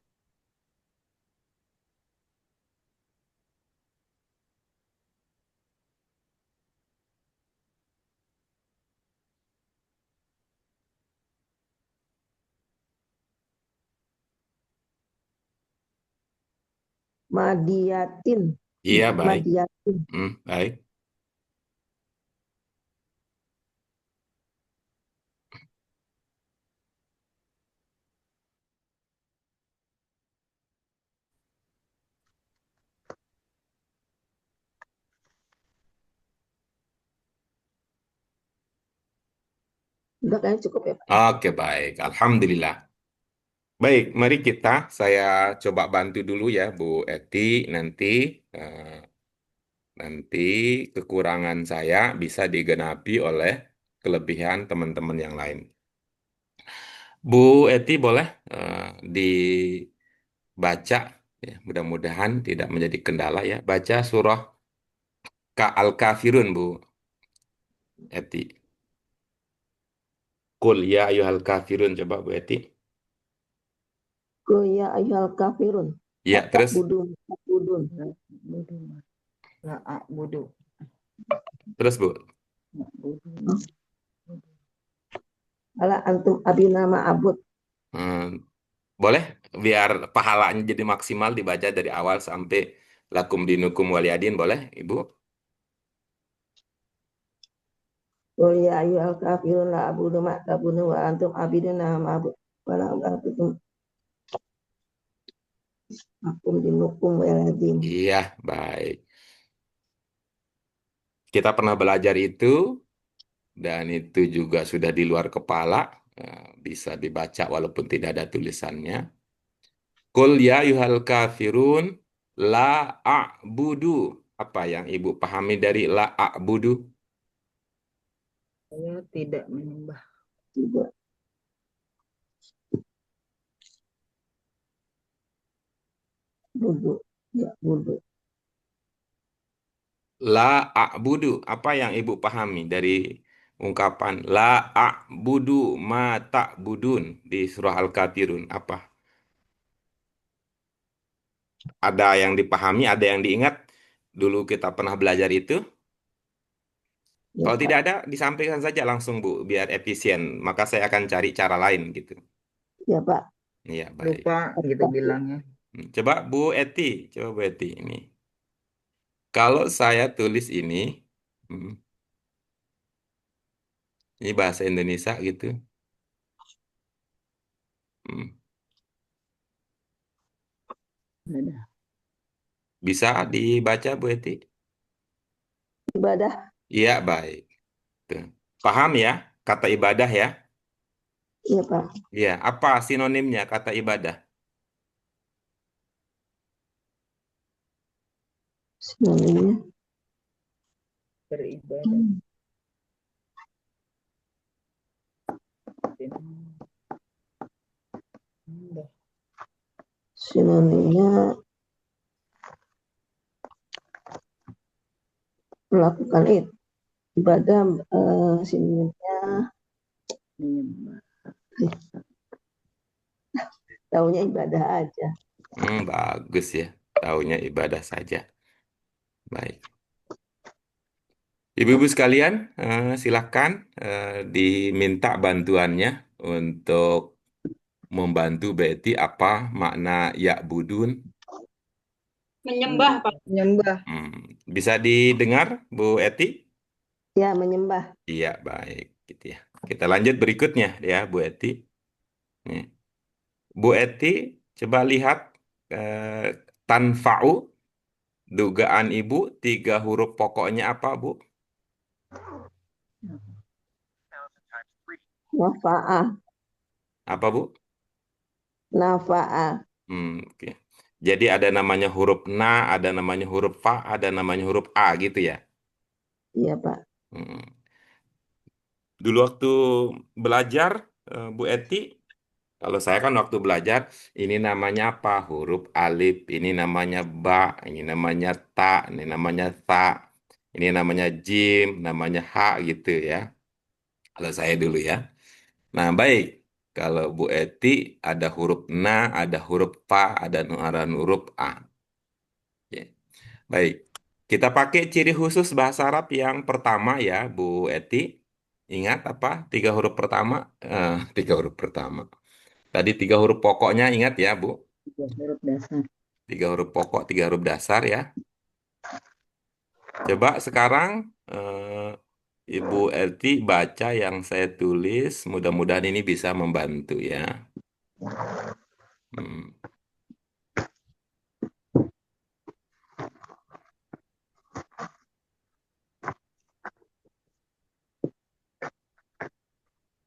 Speaker 6: Madiatin.
Speaker 1: Iya, baik.
Speaker 6: Madiatin.
Speaker 1: Baik.
Speaker 6: Udah kayaknya cukup ya Pak.
Speaker 1: Oke, baik. Alhamdulillah. Baik, mari saya coba bantu dulu ya, Bu Eti. Nanti, eh, nanti kekurangan saya bisa digenapi oleh kelebihan teman-teman yang lain. Bu Eti boleh dibaca, ya, mudah-mudahan tidak menjadi kendala ya. Baca surah Al-Kafirun, Bu Eti. Qul ya ayyuhal kafirun, coba Bu Eti.
Speaker 6: Qul ya ayyuhal kafirun.
Speaker 1: Ya, terus
Speaker 6: Ta'budun. Ta'budun.
Speaker 2: La a'budu.
Speaker 1: Bu.
Speaker 6: Ala antum abina ma'abud.
Speaker 1: Hmm, boleh biar pahalanya jadi maksimal dibaca dari awal sampai lakum dinukum waliyadin, boleh Ibu?
Speaker 6: Qul ya ayyuhal kafirun la abudu ma ta'budun wa antum abiduna ma'abud. Wa la abudu akum dinukum waladin.
Speaker 1: Iya, baik. Kita pernah belajar itu dan itu juga sudah di luar kepala, bisa dibaca walaupun tidak ada tulisannya. Qul ya yuhal kafirun la a'budu. Apa yang Ibu pahami dari la a'budu?
Speaker 2: Saya tidak menyembah.
Speaker 6: Tidak budu. Ya budu.
Speaker 1: La a'budu. Apa yang Ibu pahami dari ungkapan la a'budu ma ta'budun di surah Al-Kafirun? Apa? Ada yang dipahami, ada yang diingat? Dulu kita pernah belajar itu.
Speaker 6: Ya
Speaker 1: Kalau tidak
Speaker 6: Pak.
Speaker 1: ada, disampaikan saja langsung Bu, biar efisien. Maka saya akan cari cara lain gitu.
Speaker 6: Ya Pak.
Speaker 1: Iya, baik.
Speaker 2: Lupa gitu bilangnya.
Speaker 1: Coba Bu Eti, coba Bu Eti ini. Kalau saya tulis hmm, ini bahasa Indonesia gitu. Hmm, Bisa dibaca Bu Eti?
Speaker 6: Ibadah.
Speaker 1: Iya, baik. Tuh. Paham ya kata ibadah ya?
Speaker 6: Ya Pak.
Speaker 1: Iya, apa sinonimnya kata ibadah?
Speaker 6: Sinonimnya.
Speaker 2: Beribadah.
Speaker 6: Sinonimnya melakukan itu. Ibadah sinonimnya taunya ibadah aja.
Speaker 1: Bagus ya. Taunya ibadah saja. Baik. Ibu-ibu sekalian, silakan diminta bantuannya untuk membantu Betty apa makna ya budun.
Speaker 3: Menyembah, Pak.
Speaker 2: Menyembah.
Speaker 1: Bisa didengar, Bu Eti?
Speaker 6: Ya menyembah.
Speaker 1: Iya, baik. Gitu ya. Kita lanjut berikutnya ya, Bu Eti. Nih. Bu Eti, coba lihat tanfa'u, dugaan Ibu, 3 huruf pokoknya apa, Bu?
Speaker 6: Nafa'ah.
Speaker 1: Apa, Bu?
Speaker 6: Nafa'ah.
Speaker 1: Oke. Jadi ada namanya huruf na, ada namanya huruf fa, ada namanya huruf a gitu ya.
Speaker 6: Iya Pak.
Speaker 1: Hmm. Dulu waktu belajar, Bu Eti, kalau saya kan waktu belajar, ini namanya apa? Huruf alif, ini namanya ba, ini namanya ta, ini namanya ta, ini namanya jim, namanya ha gitu ya. Kalau saya dulu ya. Nah, baik. Kalau Bu Eti ada huruf na, ada huruf fa, ada huruf a. Ya. Baik. Kita pakai ciri khusus bahasa Arab yang pertama ya, Bu Eti. Ingat apa? 3 huruf pertama. 3 huruf pertama. Tadi 3 huruf pokoknya ingat ya, Bu.
Speaker 4: Huruf dasar.
Speaker 1: 3 huruf pokok, 3 huruf dasar ya. Coba sekarang Ibu Eti baca yang saya tulis. Mudah-mudahan ini bisa membantu ya. Hmm,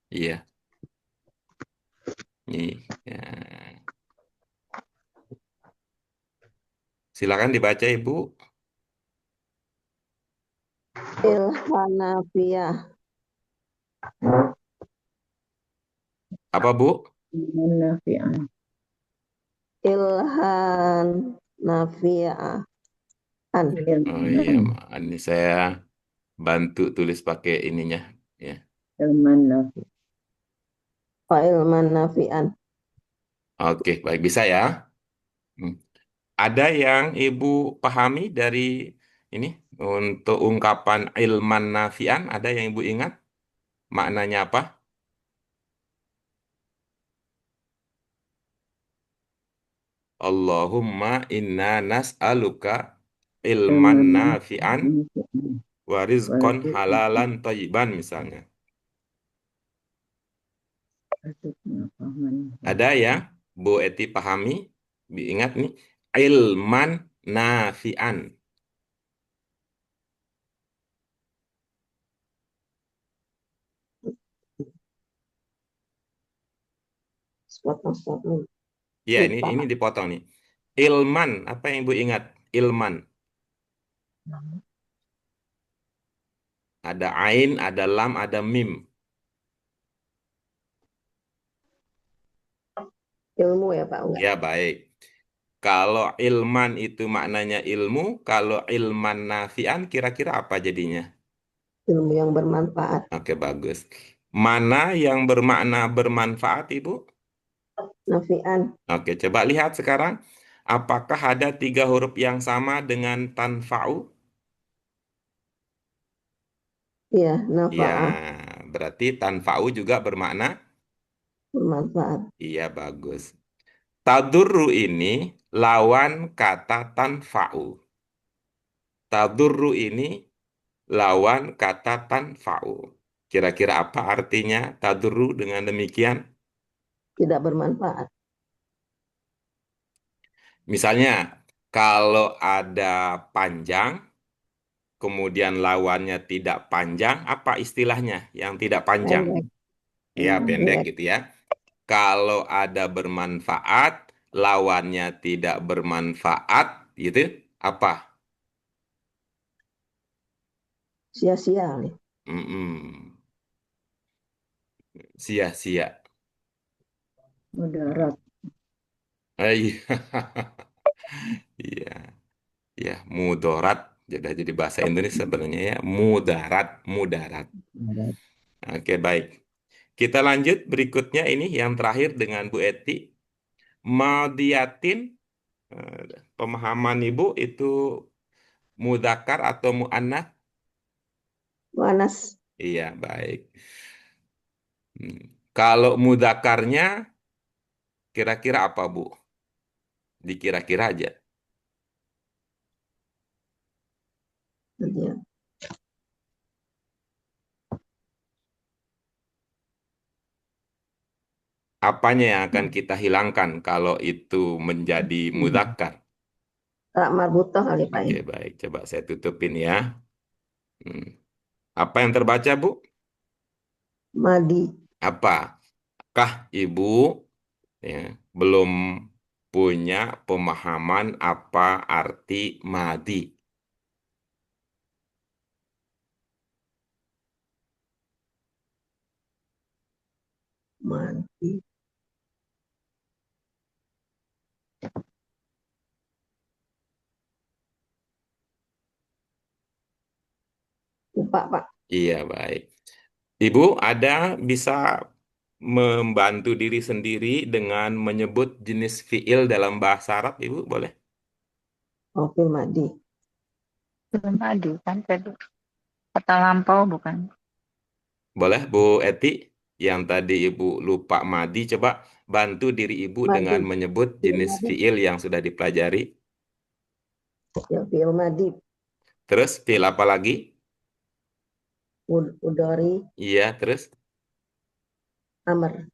Speaker 1: iya. Nih. Ya. Silakan dibaca, Ibu.
Speaker 6: Ilhanafiyah.
Speaker 1: Apa, Bu?
Speaker 4: Nafi'an.
Speaker 6: Ilhanafiyah.
Speaker 1: Oh iya,
Speaker 4: Ilman.
Speaker 1: ini saya bantu tulis pakai ininya. Ya.
Speaker 4: Ilman nafi.
Speaker 6: Wa ilman nafi'an.
Speaker 1: Oke, baik. Bisa ya? Hmm. Ada yang Ibu pahami dari ini untuk ungkapan ilman nafian? Ada yang Ibu ingat maknanya apa? Allahumma inna nas'aluka ilman
Speaker 4: Ilman
Speaker 1: nafian
Speaker 4: nafi'an.
Speaker 1: wa rizqan
Speaker 4: Warzuqna
Speaker 1: halalan thayyiban misalnya.
Speaker 4: fahman.
Speaker 1: Ada yang Bu Eti pahami? Ingat nih, ilman nafian.
Speaker 6: Sepotong-sepotong.
Speaker 1: Ya, ini
Speaker 6: Lupa.
Speaker 1: ini dipotong nih. Ilman, apa yang Ibu ingat? Ilman. Ada ain, ada lam, ada mim.
Speaker 6: Ilmu ya Pak, enggak.
Speaker 1: Ya, baik. Kalau ilman itu maknanya ilmu, kalau ilman nafian kira-kira apa jadinya?
Speaker 6: Ilmu yang bermanfaat.
Speaker 1: Oke, bagus. Mana yang bermakna bermanfaat, Ibu?
Speaker 6: Nafi'an.
Speaker 1: Oke, coba lihat sekarang. Apakah ada tiga huruf yang sama dengan tanfa'u?
Speaker 6: Iya,
Speaker 1: Ya,
Speaker 6: nafa'ah.
Speaker 1: berarti tanfa'u juga bermakna?
Speaker 6: Bermanfaat.
Speaker 1: Iya, bagus. Tadurru ini lawan kata tanfa'u. Tadurru ini lawan kata tanfa'u. Kira-kira apa artinya tadurru dengan demikian?
Speaker 6: Tidak bermanfaat.
Speaker 1: Misalnya, kalau ada panjang, kemudian lawannya tidak panjang, apa istilahnya yang tidak panjang?
Speaker 6: Pendek.
Speaker 1: Ya, pendek
Speaker 6: Pendek.
Speaker 1: gitu ya. Kalau ada bermanfaat, lawannya tidak bermanfaat, gitu, apa?
Speaker 6: Sia-sia nih.
Speaker 1: Mm-mm. Sia-sia.
Speaker 4: Mudarat.
Speaker 1: Iya, iya, ya, mudarat. Jadi bahasa Indonesia sebenarnya ya, mudarat, mudarat.
Speaker 4: Mudarat.
Speaker 1: Oke, baik. Kita lanjut berikutnya ini yang terakhir dengan Bu Eti. Madiatin, pemahaman Ibu itu mudakar atau muannats?
Speaker 6: Wanas.
Speaker 1: Iya, baik. Hmm. Kalau mudakarnya kira-kira apa, Bu? Dikira-kira aja.
Speaker 6: Ya.
Speaker 1: Apanya yang akan kita hilangkan kalau itu menjadi mudakar?
Speaker 6: Tak marbutoh kali Pak
Speaker 1: Oke,
Speaker 6: ya.
Speaker 1: baik. Coba saya tutupin ya. Hmm. Apa yang terbaca, Bu?
Speaker 6: Madi.
Speaker 1: Apakah Ibu ya, belum punya pemahaman apa arti madi?
Speaker 6: Madi. Lupa Pak.
Speaker 1: Iya, baik. Ibu ada bisa membantu diri sendiri dengan menyebut jenis fiil dalam bahasa Arab, Ibu, boleh?
Speaker 6: Oke, Madi.
Speaker 5: Belum madu kan tadi. Kata lampau bukan?
Speaker 1: Boleh, Bu Eti? Yang tadi Ibu lupa madi, coba bantu diri Ibu dengan
Speaker 6: Madi.
Speaker 1: menyebut
Speaker 6: Fi'il
Speaker 1: jenis
Speaker 6: Madi.
Speaker 1: fiil yang sudah dipelajari.
Speaker 6: Ya, fi'il Madi.
Speaker 1: Terus fiil apa lagi?
Speaker 6: Udori.
Speaker 1: Iya, terus?
Speaker 6: Amr.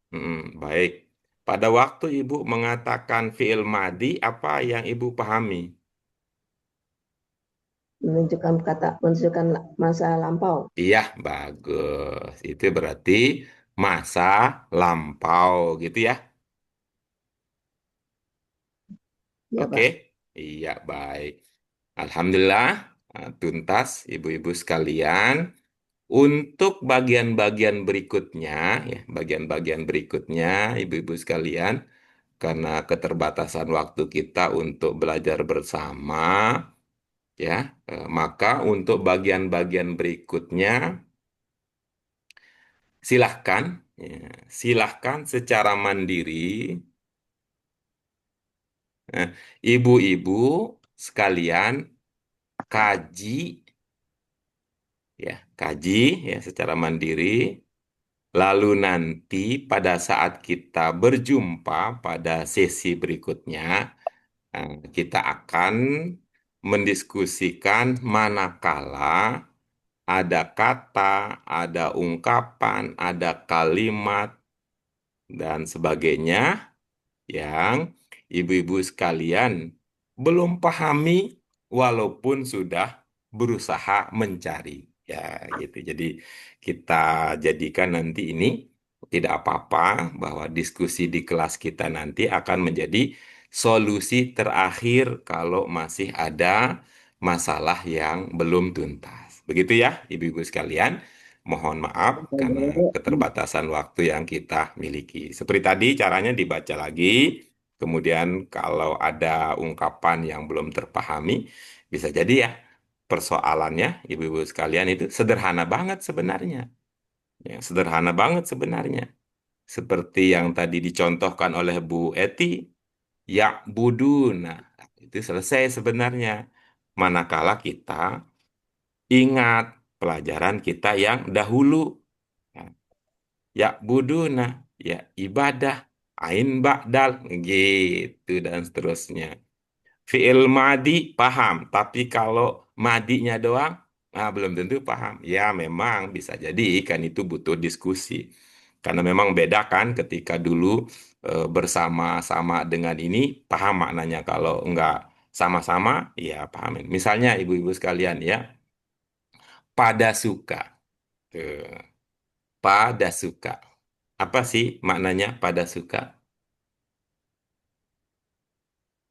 Speaker 1: Baik. Pada waktu Ibu mengatakan fiil madi, apa yang Ibu pahami?
Speaker 6: Menunjukkan masa lampau.
Speaker 1: Iya, bagus. Itu berarti masa lampau gitu ya.
Speaker 6: Ya,
Speaker 1: Oke.
Speaker 6: Pak.
Speaker 1: Iya, baik. Alhamdulillah, tuntas ibu-ibu sekalian. Untuk bagian-bagian berikutnya, ya, bagian-bagian berikutnya, ibu-ibu sekalian, karena keterbatasan waktu kita untuk belajar bersama, ya, maka untuk bagian-bagian berikutnya, silahkan, ya, silahkan secara mandiri, eh, ibu-ibu sekalian kaji, ya, kaji, ya, secara mandiri. Lalu nanti pada saat kita berjumpa pada sesi berikutnya, kita akan mendiskusikan manakala ada kata, ada ungkapan, ada kalimat, dan sebagainya yang ibu-ibu sekalian belum pahami walaupun sudah berusaha mencari. Ya, gitu. Jadi kita jadikan nanti ini tidak apa-apa bahwa diskusi di kelas kita nanti akan menjadi solusi terakhir kalau masih ada masalah yang belum tuntas. Begitu ya, ibu-ibu sekalian. Mohon maaf karena keterbatasan waktu yang kita miliki. Seperti tadi caranya dibaca lagi, kemudian kalau ada ungkapan yang belum terpahami, bisa jadi ya persoalannya ibu-ibu sekalian itu sederhana banget sebenarnya. Ya, sederhana banget sebenarnya. Seperti yang tadi dicontohkan oleh Bu Eti, ya buduna. Itu selesai sebenarnya. Manakala kita ingat pelajaran kita yang dahulu. Ya, ya buduna, ya ibadah, ain ba'dal, gitu dan seterusnya. Fi'il madi paham, tapi kalau madinya doang, belum tentu paham. Ya memang bisa jadi kan itu butuh diskusi. Karena memang beda kan ketika dulu bersama-sama dengan ini, paham maknanya. Kalau enggak sama-sama, ya pahamin. Misalnya ibu-ibu sekalian ya, pada suka. Tuh, pada suka. Apa sih maknanya pada suka?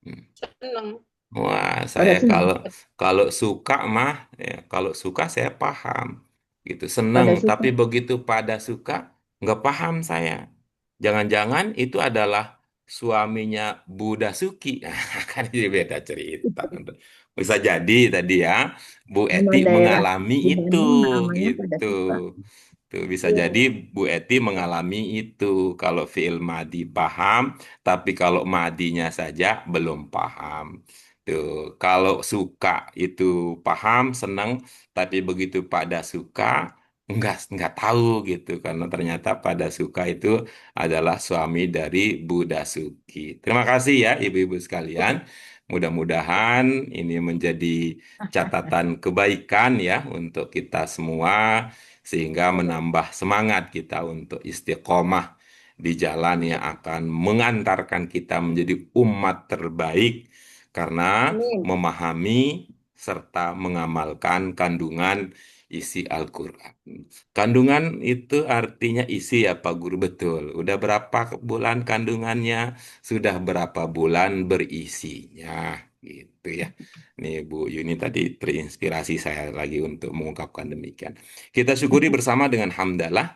Speaker 1: Hmm.
Speaker 3: Senang.
Speaker 1: Wah,
Speaker 4: Pada
Speaker 1: saya
Speaker 4: senang,
Speaker 1: kalau kalau suka mah, ya, kalau suka saya paham, gitu, seneng.
Speaker 4: pada suka.
Speaker 1: Tapi begitu pada suka, nggak paham saya. Jangan-jangan itu adalah suaminya Buddha Suki. Kan ini beda cerita. Bisa jadi tadi ya, Bu Eti
Speaker 4: Memang daerah
Speaker 1: mengalami
Speaker 4: di
Speaker 1: itu,
Speaker 4: Bandung namanya pada
Speaker 1: gitu.
Speaker 4: suka.
Speaker 1: Tuh, bisa jadi
Speaker 6: Iya.
Speaker 1: Bu Eti mengalami itu kalau fiil madi paham, tapi kalau madinya saja belum paham. Tuh, kalau suka itu paham, senang, tapi begitu pada suka nggak tahu gitu karena ternyata pada suka itu adalah suami dari Buddha Suki. Terima kasih ya ibu-ibu sekalian. Mudah-mudahan ini menjadi catatan kebaikan ya untuk kita semua sehingga menambah semangat kita untuk istiqomah di jalan yang akan mengantarkan kita menjadi umat terbaik karena
Speaker 3: Amin.
Speaker 1: memahami serta mengamalkan kandungan isi Al-Quran. Kandungan itu artinya isi ya Pak Guru, betul. Udah berapa bulan kandungannya? Sudah berapa bulan berisinya? Gitu ya. Nih Bu Yuni tadi terinspirasi saya lagi untuk mengungkapkan demikian. Kita syukuri bersama dengan hamdalah.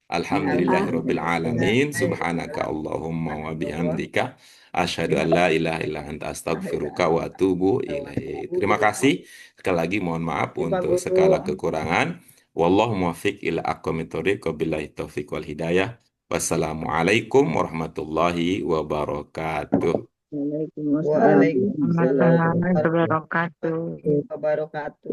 Speaker 1: Alhamdulillahirabbil
Speaker 2: Alhamdulillah.
Speaker 1: alamin. Subhanaka Allahumma wa bihamdika asyhadu an la ilaha illa anta astaghfiruka wa atubu ilaik. Terima kasih. Sekali lagi mohon maaf
Speaker 2: Ya, Pak
Speaker 1: untuk
Speaker 2: Guru.
Speaker 1: segala kekurangan. Wallahu muwaffiq ila aqwamit thoriq wabillahi taufiq wal hidayah. Wassalamualaikum warahmatullahi wabarakatuh.
Speaker 4: Waalaikumsalam
Speaker 2: Waalaikumsalam
Speaker 5: Warahmatullahi
Speaker 2: warahmatullahi
Speaker 5: wabarakatuh.
Speaker 2: wabarakatuh.